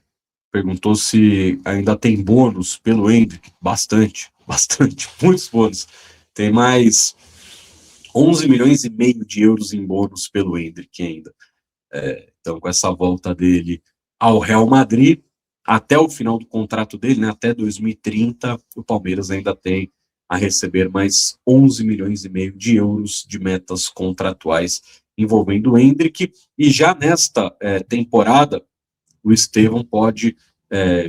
perguntou se ainda tem bônus pelo Hendrick. Bastante, muitos bônus. Tem mais 11 milhões e meio de euros em bônus pelo Hendrick ainda. Então, com essa volta dele ao Real Madrid, até o final do contrato dele, né, até 2030, o Palmeiras ainda tem a receber mais 11 milhões e meio de euros de metas contratuais envolvendo o Endrick, e já nesta temporada, o Estevão pode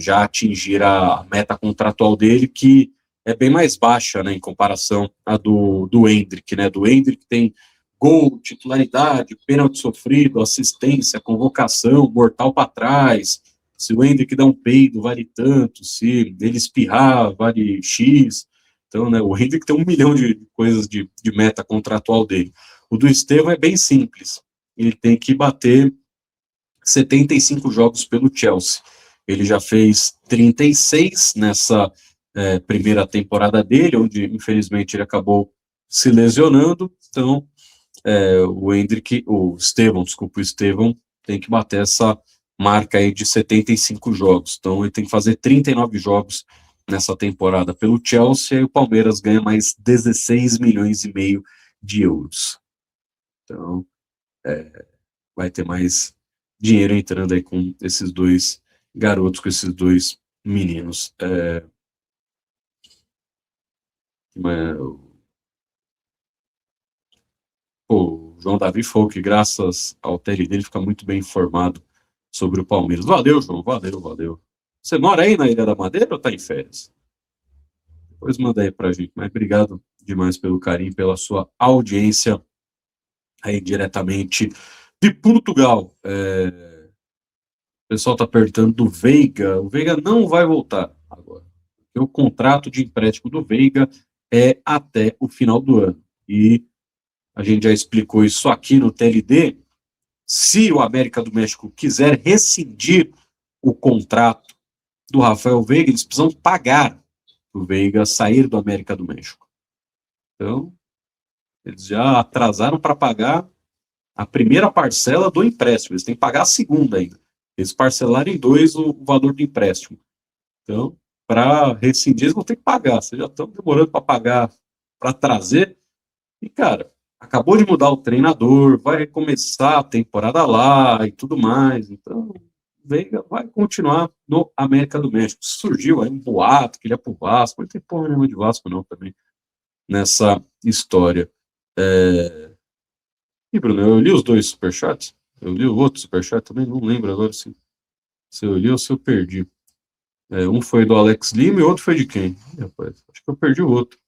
já atingir a meta contratual dele, que é bem mais baixa, né, em comparação à do Endrick, né, do Endrick tem gol, titularidade, pênalti sofrido, assistência, convocação, mortal para trás, se o Endrick dá um peido, vale tanto, se ele espirrar, vale X, então, né, o Endrick tem 1 milhão de coisas de meta contratual dele. O do Estevão é bem simples, ele tem que bater 75 jogos pelo Chelsea. Ele já fez 36 nessa primeira temporada dele, onde infelizmente ele acabou se lesionando. Então, o Estevão tem que bater essa marca aí de 75 jogos. Então, ele tem que fazer 39 jogos nessa temporada pelo Chelsea, e o Palmeiras ganha mais 16 milhões e meio de euros. Então, vai ter mais dinheiro entrando aí com esses dois garotos, com esses dois meninos. O João Davi falou que graças ao tele dele fica muito bem informado sobre o Palmeiras. Valeu, João, valeu. Você mora aí na Ilha da Madeira ou tá em férias? Depois manda aí pra gente, mas obrigado demais pelo carinho, pela sua audiência aí diretamente de Portugal. O pessoal está perguntando do Veiga. O Veiga não vai voltar agora. O contrato de empréstimo do Veiga é até o final do ano. E a gente já explicou isso aqui no TLD. Se o América do México quiser rescindir o contrato do Rafael Veiga, eles precisam pagar o Veiga sair do América do México. Então, eles já atrasaram para pagar a primeira parcela do empréstimo. Eles têm que pagar a segunda ainda. Eles parcelaram em 2 o valor do empréstimo. Então, para rescindir, eles vão ter que pagar. Vocês já estão demorando para pagar, para trazer. E, cara, acabou de mudar o treinador, vai recomeçar a temporada lá e tudo mais. Então, Veiga vai continuar no América do México. Surgiu aí um boato que ele ia pro Vasco, não tem porra nenhuma de Vasco não também nessa história. E, Bruno, eu li os dois superchats. Eu li o outro superchat também, não lembro agora se eu li ou se eu perdi. Um foi do Alex Lima e o outro foi de quem? Rapaz, acho que eu perdi o outro.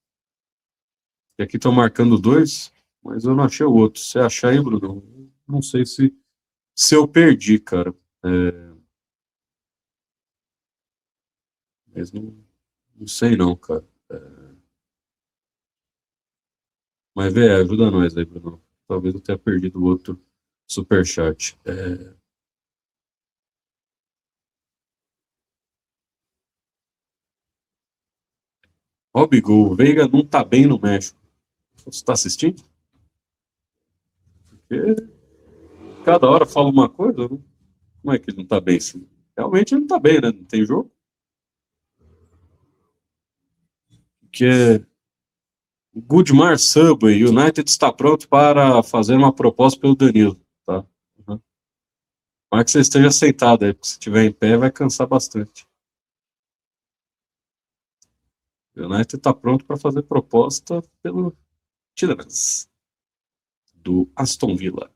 E aqui estão marcando 2, mas eu não achei o outro. Se achar aí, Bruno, não sei se eu perdi, cara. Mas não sei não, cara. Mas, velho, ajuda nós aí, Bruno. Talvez eu tenha perdido o outro superchat. Ó, Bigo, o Veiga não tá bem no México. Você tá assistindo? Porque cada hora fala uma coisa, né? Como é que ele não tá bem assim? Realmente ele não tá bem, né? Não tem jogo. Porque o Goodmar Subway, United está pronto para fazer uma proposta pelo Danilo, tá? Uhum. Mas que você esteja sentado aí, porque se estiver em pé vai cansar bastante. O United está pronto para fazer proposta pelo Tielemans, do Aston Villa.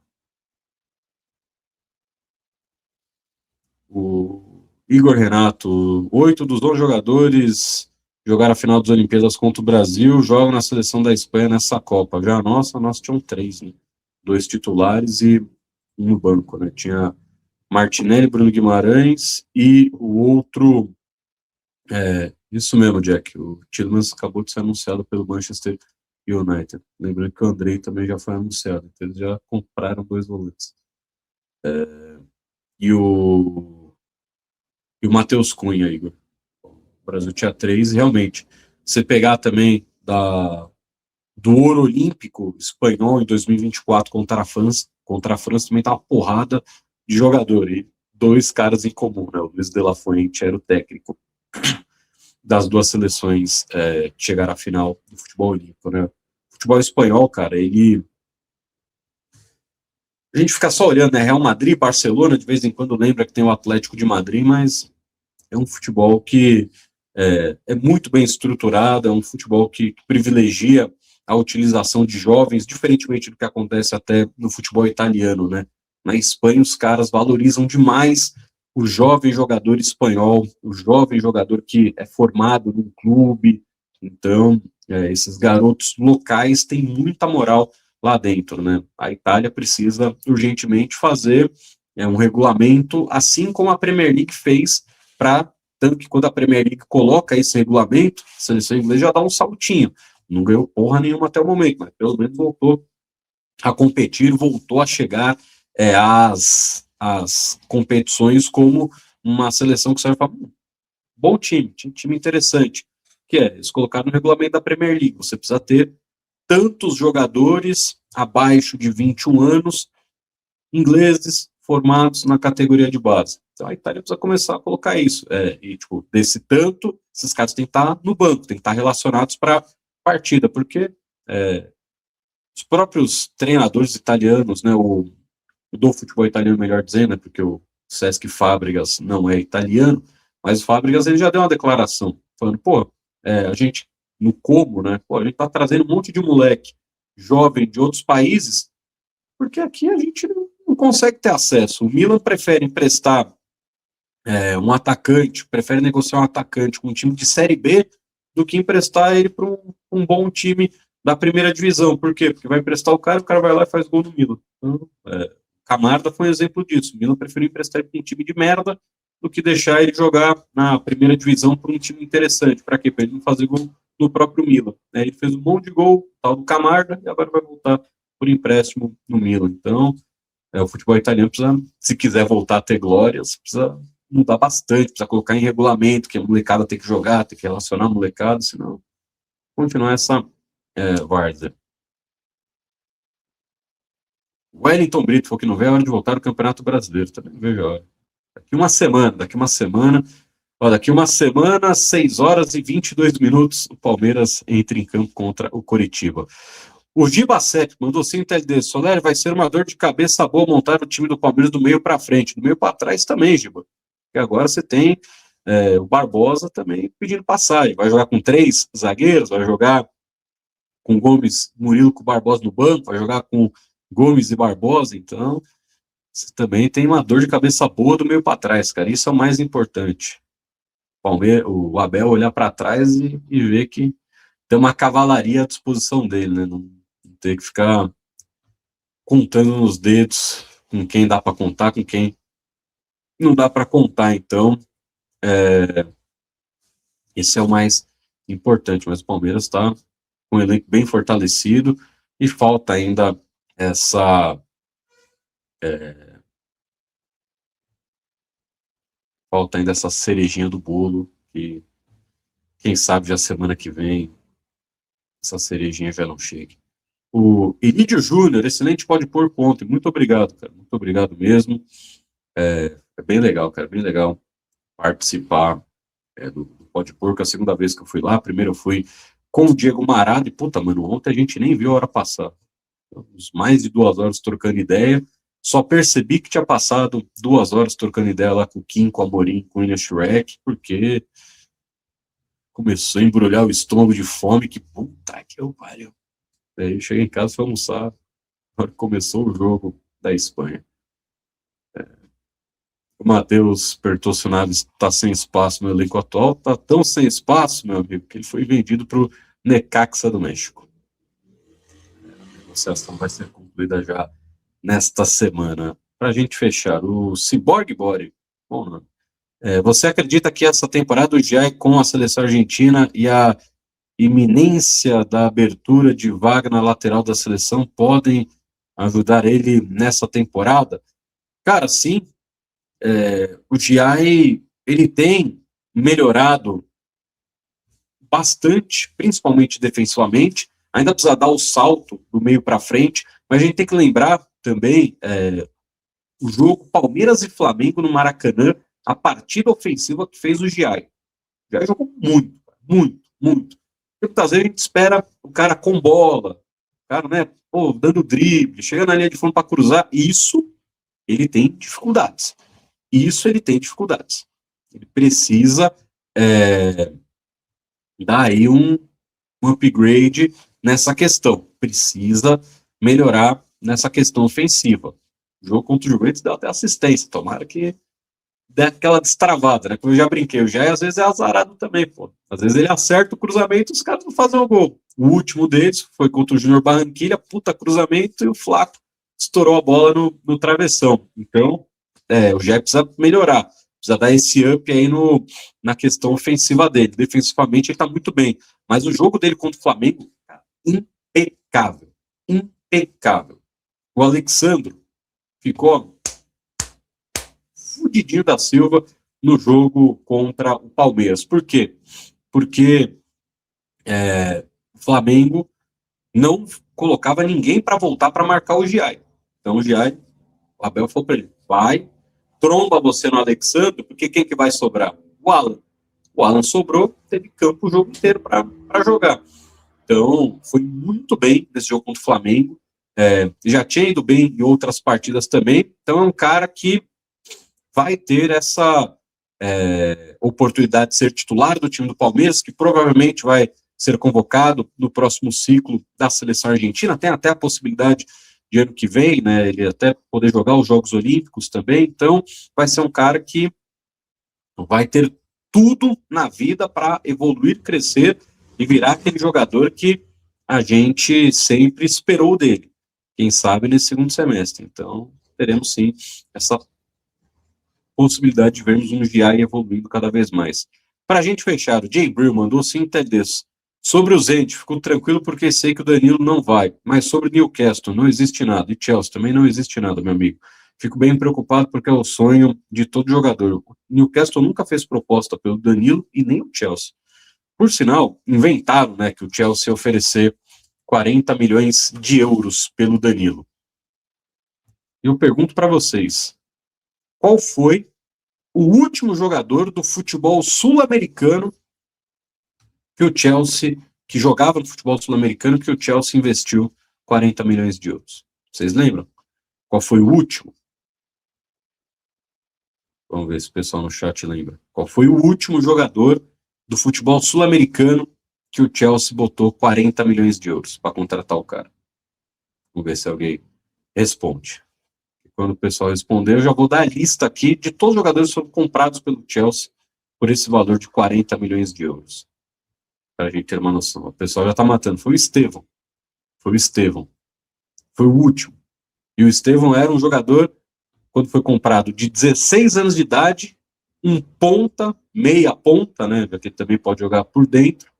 O Igor Renato, 8 dos 11 jogadores jogaram a final das Olimpíadas contra o Brasil, jogam na seleção da Espanha nessa Copa. Já a nossa tinham 3, né? 2 titulares e um no banco, né? Tinha Martinelli, Bruno Guimarães e o outro... isso mesmo, Jack. O Tielemans acabou de ser anunciado pelo Manchester United. Lembrando que o Andrei também já foi anunciado. Então eles já compraram 2 volantes. E o Matheus Cunha, Igor. O Brasil tinha 3, realmente. Você pegar também do ouro olímpico espanhol em 2024 contra a França também tá uma porrada de jogador. E 2 caras em comum, né? O Luiz de la Fuente era o técnico das 2 seleções que chegaram à final do futebol olímpico, né? O futebol espanhol, cara, a gente fica só olhando, né? Real Madrid, Barcelona, de vez em quando lembra que tem o Atlético de Madrid, mas é um futebol que é muito bem estruturado, é um futebol que privilegia a utilização de jovens, diferentemente do que acontece até no futebol italiano, né? Na Espanha, os caras valorizam demais o jovem jogador espanhol, o jovem jogador que é formado num clube. Então, esses garotos locais têm muita moral lá dentro, né? A Itália precisa urgentemente fazer um regulamento, assim como a Premier League fez, para tanto que quando a Premier League coloca esse regulamento, a seleção inglesa já dá um saltinho. Não ganhou porra nenhuma até o momento, mas pelo menos voltou a competir, voltou a chegar às competições como uma seleção que serve para bom time interessante, que eles colocaram no regulamento da Premier League. Você precisa ter tantos jogadores abaixo de 21 anos, ingleses, formados na categoria de base. Então a Itália precisa começar a colocar isso. E, tipo, desse tanto, esses caras têm que estar no banco, têm que estar relacionados para a partida, porque os próprios treinadores italianos, né, do futebol italiano, melhor dizendo, né, porque o Cesc Fábregas não é italiano, mas o Fábregas ele já deu uma declaração, falando, a gente, no Como, né, a gente tá trazendo um monte de moleque jovem de outros países, porque aqui a gente não consegue ter acesso. O Milan prefere emprestar um atacante, prefere negociar um atacante com um time de Série B do que emprestar ele para um bom time da primeira divisão. Por quê? Porque vai emprestar o cara vai lá e faz gol no Milan. Então, Camarda foi um exemplo disso. O Milan preferiu emprestar ele para um time de merda do que deixar ele jogar na primeira divisão para um time interessante. Para quê? Para ele não fazer gol no próprio Milan. Ele fez um monte de gol, tal do Camarda, e agora vai voltar por empréstimo no Milan. Então, o futebol italiano precisa, se quiser voltar a ter glórias, precisa mudar bastante, precisa colocar em regulamento que a molecada tem que jogar, tem que relacionar a molecada, senão continuar essa várzea. Wellington Brito falou que não vê a hora de voltar ao Campeonato Brasileiro. Também não vejo a hora. Daqui uma semana, 6 horas e 22 minutos, o Palmeiras entra em campo contra o Coritiba. O Giba 7 mandou 5 TLD. Soler, vai ser uma dor de cabeça boa montar o time do Palmeiras do meio para frente, do meio para trás também, Giba. E agora você tem o Barbosa também pedindo passagem. Vai jogar com 3 zagueiros, vai jogar com Gomes, Murilo com Barbosa no banco, vai jogar com Gomes e Barbosa, então você também tem uma dor de cabeça boa do meio para trás, cara. Isso é o mais importante. O Abel olhar para trás e ver que tem uma cavalaria à disposição dele, né? Não ter que ficar contando nos dedos com quem dá para contar, com quem não dá para contar. Então, esse é o mais importante. Mas o Palmeiras está com um elenco bem fortalecido e falta ainda essa cerejinha do bolo, que quem sabe já semana que vem essa cerejinha já não chegue. O Elidio Júnior, excelente pode pôr ponto. Muito obrigado, cara. Muito obrigado mesmo. É bem legal, cara. Bem legal participar do Pode Pôr, que é a segunda vez que eu fui lá. Primeiro eu fui com o Diego Marado e, puta, mano, ontem a gente nem viu a hora passar. Mais de 2 horas trocando ideia. Só percebi que tinha passado 2 horas trocando ideia lá com o Kim, com o Amorim, com o William Shrek, porque começou a embrulhar o estômago de fome, que puta que eu pariu. Aí eu cheguei em casa e fui almoçar na hora que começou o jogo da Espanha. O Matheus Pertoccio Naves está sem espaço no elenco atual, está tão sem espaço, meu amigo, que ele foi vendido para o Necaxa do México. A negociação vai ser concluída já nesta semana. Para a gente fechar, o Cyborg Body. Bom, né? Você acredita que essa temporada o GI com a seleção argentina e a iminência da abertura de vaga na lateral da seleção podem ajudar ele nessa temporada? Cara, sim. O GI ele tem melhorado bastante, principalmente defensivamente. Ainda precisa dar o salto do meio para frente, mas a gente tem que lembrar também o jogo Palmeiras e Flamengo no Maracanã, a partida ofensiva que fez o GI. O GI jogou muito, muito, muito. Muitas vezes a gente espera o cara com bola, o cara, né, dando drible, chegando na linha de fundo para cruzar. Isso ele tem dificuldades. Ele precisa dar aí um upgrade nessa questão. Precisa melhorar nessa questão ofensiva. O jogo contra o Juventus deu até assistência. Tomara que dê aquela destravada, né? Como eu já brinquei, o Jair às vezes é azarado também, pô. Às vezes ele acerta o cruzamento e os caras não fazem o gol. O último deles foi contra o Júnior Barranquilla, puta cruzamento, e o Flaco estourou a bola no travessão. Então, o Jair precisa melhorar. Precisa dar esse up aí na questão ofensiva dele. Defensivamente ele tá muito bem. Mas o jogo dele contra o Flamengo, cara, impecável. Impecável. O Alexandro ficou fudidinho da Silva no jogo contra o Palmeiras. Por quê? Porque o Flamengo não colocava ninguém para voltar para marcar o Giai. Então o Giai, o Abel falou para ele, vai, tromba você no Alexandre, porque quem que vai sobrar? O Alan. O Alan sobrou, teve campo o jogo inteiro para jogar. Então, foi muito bem nesse jogo contra o Flamengo. Já tinha ido bem em outras partidas também. Então, é um cara que vai ter essa oportunidade de ser titular do time do Palmeiras, que provavelmente vai ser convocado no próximo ciclo da seleção argentina. Tem até a possibilidade de ano que vem, né, ele até poder jogar os Jogos Olímpicos também. Então, vai ser um cara que vai ter tudo na vida para evoluir, crescer e virar aquele jogador que a gente sempre esperou dele. Quem sabe nesse segundo semestre. Então, teremos sim essa possibilidade de vermos um GI evoluindo cada vez mais. Para a gente fechar, o Jay Brill mandou 5 TDs. Sobre o Zende, fico tranquilo porque sei que o Danilo não vai. Mas sobre o Newcastle, não existe nada. E Chelsea também não existe nada, meu amigo. Fico bem preocupado porque é o sonho de todo jogador. O Newcastle nunca fez proposta pelo Danilo e nem o Chelsea. Por sinal, inventaram, né, que o Chelsea ia oferecer 40 milhões de euros pelo Danilo. Eu pergunto para vocês, qual foi o último jogador do futebol sul-americano que o Chelsea, que jogava no futebol sul-americano, que o Chelsea investiu 40 milhões de euros? Vocês lembram? Qual foi o último? Vamos ver se o pessoal no chat lembra. Qual foi o último jogador do futebol sul-americano que o Chelsea botou 40 milhões de euros para contratar o cara? Vamos ver se alguém responde. Quando o pessoal responder, eu já vou dar a lista aqui de todos os jogadores que foram comprados pelo Chelsea por esse valor de 40 milhões de euros. Para a gente ter uma noção. O pessoal já está matando. Foi o Estevão. Foi o último. E o Estevão era um jogador, quando foi comprado, de 16 anos de idade, um ponta, meia ponta, né? Porque também pode jogar por dentro.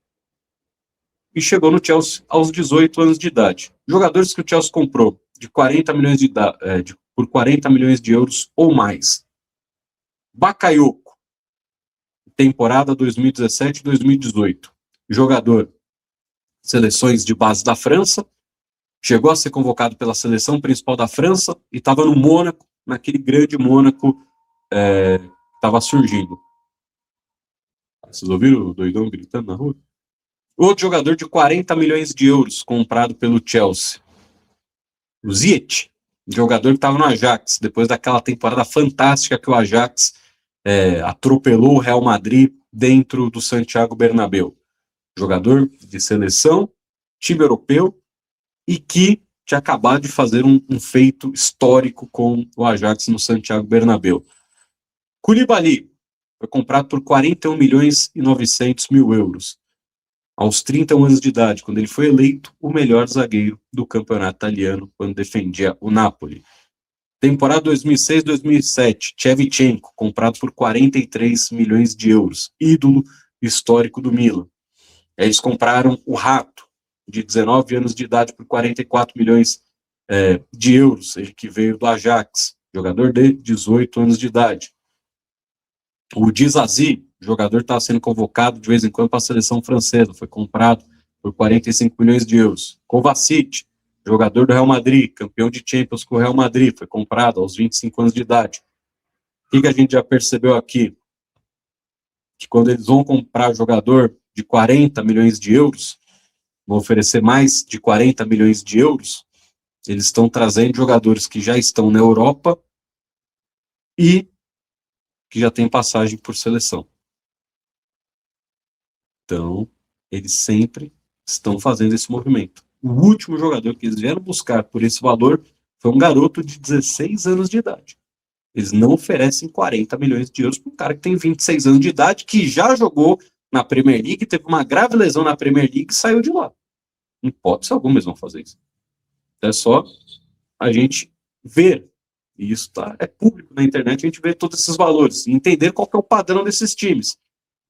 E chegou no Chelsea aos 18 anos de idade. Jogadores que o Chelsea comprou de 40 milhões por 40 milhões de euros ou mais. Bakayoko, temporada 2017-2018. Jogador, seleções de base da França, chegou a ser convocado pela seleção principal da França e estava no Mônaco, naquele grande Mônaco que estava surgindo. Vocês ouviram o doidão gritando na rua? Outro jogador de 40 milhões de euros comprado pelo Chelsea. O Ziyech, jogador que estava no Ajax, depois daquela temporada fantástica que o Ajax atropelou o Real Madrid dentro do Santiago Bernabéu. Jogador de seleção, time europeu, e que tinha acabado de fazer um feito histórico com o Ajax no Santiago Bernabéu. Koulibaly foi comprado por 41 milhões e 900 mil euros. Aos 31 anos de idade, quando ele foi eleito o melhor zagueiro do campeonato italiano, quando defendia o Napoli. Temporada 2006-2007, Shevchenko, comprado por 43 milhões de euros, ídolo histórico do Milan. Eles compraram o Rato, de 19 anos de idade, por 44 milhões de euros, ele que veio do Ajax, jogador de 18 anos de idade. O Disasi, jogador que estava sendo convocado de vez em quando para a seleção francesa, foi comprado por 45 milhões de euros. Kovacic, jogador do Real Madrid, campeão de Champions com o Real Madrid, foi comprado aos 25 anos de idade. O que a gente já percebeu aqui? Que quando eles vão comprar jogador de 40 milhões de euros, vão oferecer mais de 40 milhões de euros, eles estão trazendo jogadores que já estão na Europa e que já tem passagem por seleção. Então, eles sempre estão fazendo esse movimento. O último jogador que eles vieram buscar por esse valor foi um garoto de 16 anos de idade. Eles não oferecem 40 milhões de euros para um cara que tem 26 anos de idade, que já jogou na Premier League, teve uma grave lesão na Premier League e saiu de lá. Em hipótese alguma eles vão fazer isso. É só a gente ver, e isso é público na internet, a gente vê todos esses valores, e entender qual que é o padrão desses times.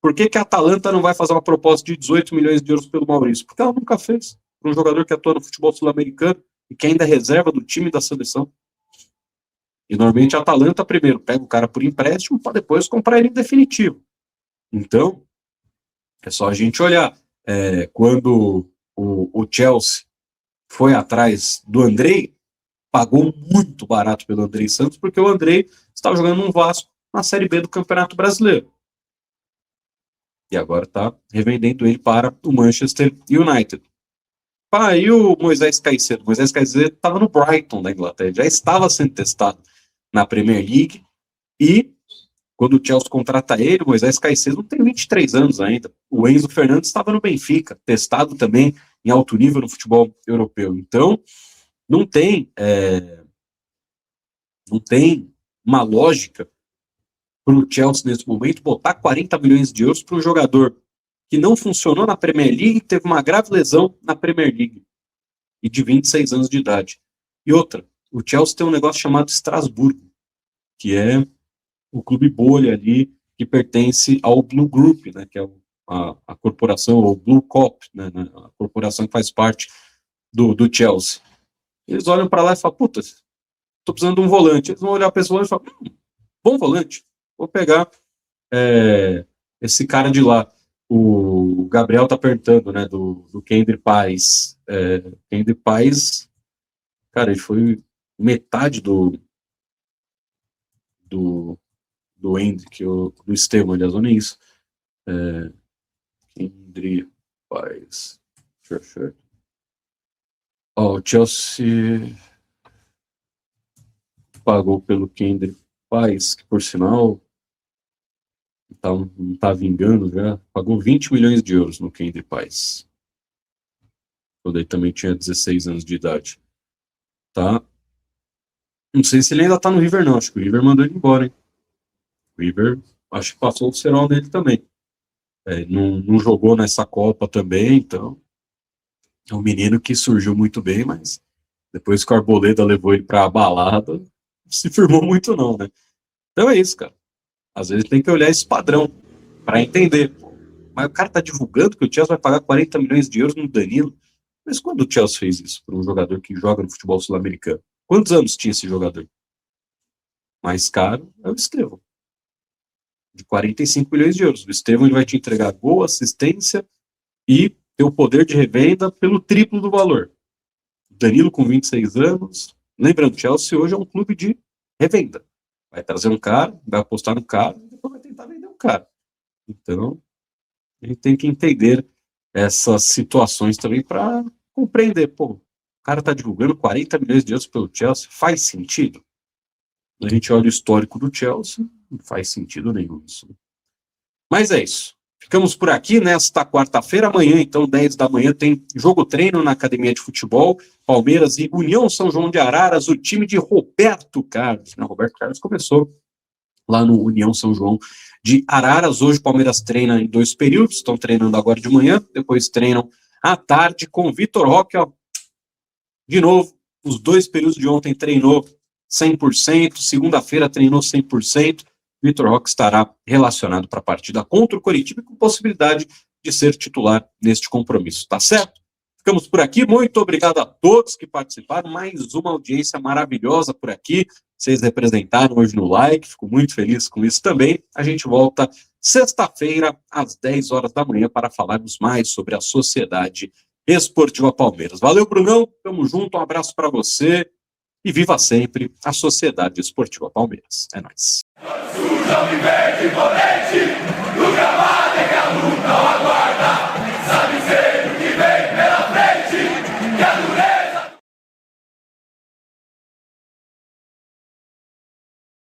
Por que a Atalanta não vai fazer uma proposta de 18 milhões de euros pelo Maurício? Porque ela nunca fez. Para um jogador que atua no futebol sul-americano e que ainda é reserva do time da seleção. E normalmente a Atalanta primeiro pega o cara por empréstimo para depois comprar ele em definitivo. Então, é só a gente olhar. Quando o Chelsea foi atrás do Andrei, pagou muito barato pelo Andrei Santos, porque o Andrei estava jogando no Vasco na Série B do Campeonato Brasileiro. E agora está revendendo ele para o Manchester United. E o Moisés Caicedo? Moisés Caicedo estava no Brighton da Inglaterra, já estava sendo testado na Premier League, e quando o Chelsea contrata ele, o Moisés Caicedo não tem 23 anos ainda. O Enzo Fernandes estava no Benfica, testado também em alto nível no futebol europeu. Então, não tem uma lógica para o Chelsea nesse momento botar 40 milhões de euros para um jogador que não funcionou na Premier League, teve uma grave lesão na Premier League e de 26 anos de idade. E outra, o Chelsea tem um negócio chamado Estrasburgo, que é o clube bolha ali que pertence ao Blue Group, né, que é a corporação, ou Blue Cop, né, a corporação que faz parte do Chelsea. Eles olham para lá e falam, puta, tô precisando de um volante. Eles vão olhar para esse volante e falam, bom volante, vou pegar esse cara de lá. O Gabriel tá perguntando, né, do Kendry Paz. Kendry Paz, cara, ele foi metade do Hendrick, do Estevão, aliás, não é isso. Kendry Paz. Sure. O Chelsea pagou pelo Kendry Paz, que por sinal não tá vingando já, pagou 20 milhões de euros no Kendry Paz. Quando ele também tinha 16 anos de idade. Tá? Não sei se ele ainda tá no River, não. Acho que o River mandou ele embora, hein? O River, acho que passou o cerol nele também. Não jogou nessa Copa também, então é um menino que surgiu muito bem, mas depois que o Arboleda levou ele pra balada, não se firmou muito não, né? Então é isso, cara. Às vezes tem que olhar esse padrão para entender. Mas o cara tá divulgando que o Chelsea vai pagar 40 milhões de euros no Danilo. Mas quando o Chelsea fez isso para um jogador que joga no futebol sul-americano? Quantos anos tinha esse jogador? Mais caro é o Estevão, de 45 milhões de euros. O Estevão ele vai te entregar gol, assistência e ter o poder de revenda pelo triplo do valor. Danilo com 26 anos. Lembrando, o Chelsea hoje é um clube de revenda. Vai trazer um cara, vai apostar no cara e depois vai tentar vender um cara. Então, a gente tem que entender essas situações também para compreender. Pô, o cara tá divulgando 40 milhões de euros pelo Chelsea, faz sentido? A gente olha o histórico do Chelsea, não faz sentido nenhum isso. Mas é isso. Ficamos por aqui nesta quarta-feira. Amanhã, então, 10 da manhã, tem jogo treino na Academia de Futebol, Palmeiras e União São João de Araras, o time de Roberto Carlos. Roberto Carlos começou lá no União São João de Araras. Hoje o Palmeiras treina em 2 períodos, estão treinando agora de manhã, depois treinam à tarde com o Vitor Roque. De novo, os 2 períodos de ontem treinou 100%, segunda-feira treinou 100%. Vitor Roque estará relacionado para a partida contra o Coritiba com possibilidade de ser titular neste compromisso, tá certo? Ficamos por aqui, muito obrigado a todos que participaram, mais uma audiência maravilhosa por aqui, vocês representaram hoje no like, fico muito feliz com isso também. A gente volta sexta-feira às 10 horas da manhã para falarmos mais sobre a Sociedade Esportiva Palmeiras. Valeu, Brunão, tamo junto, um abraço para você e viva sempre a Sociedade Esportiva Palmeiras. É nóis.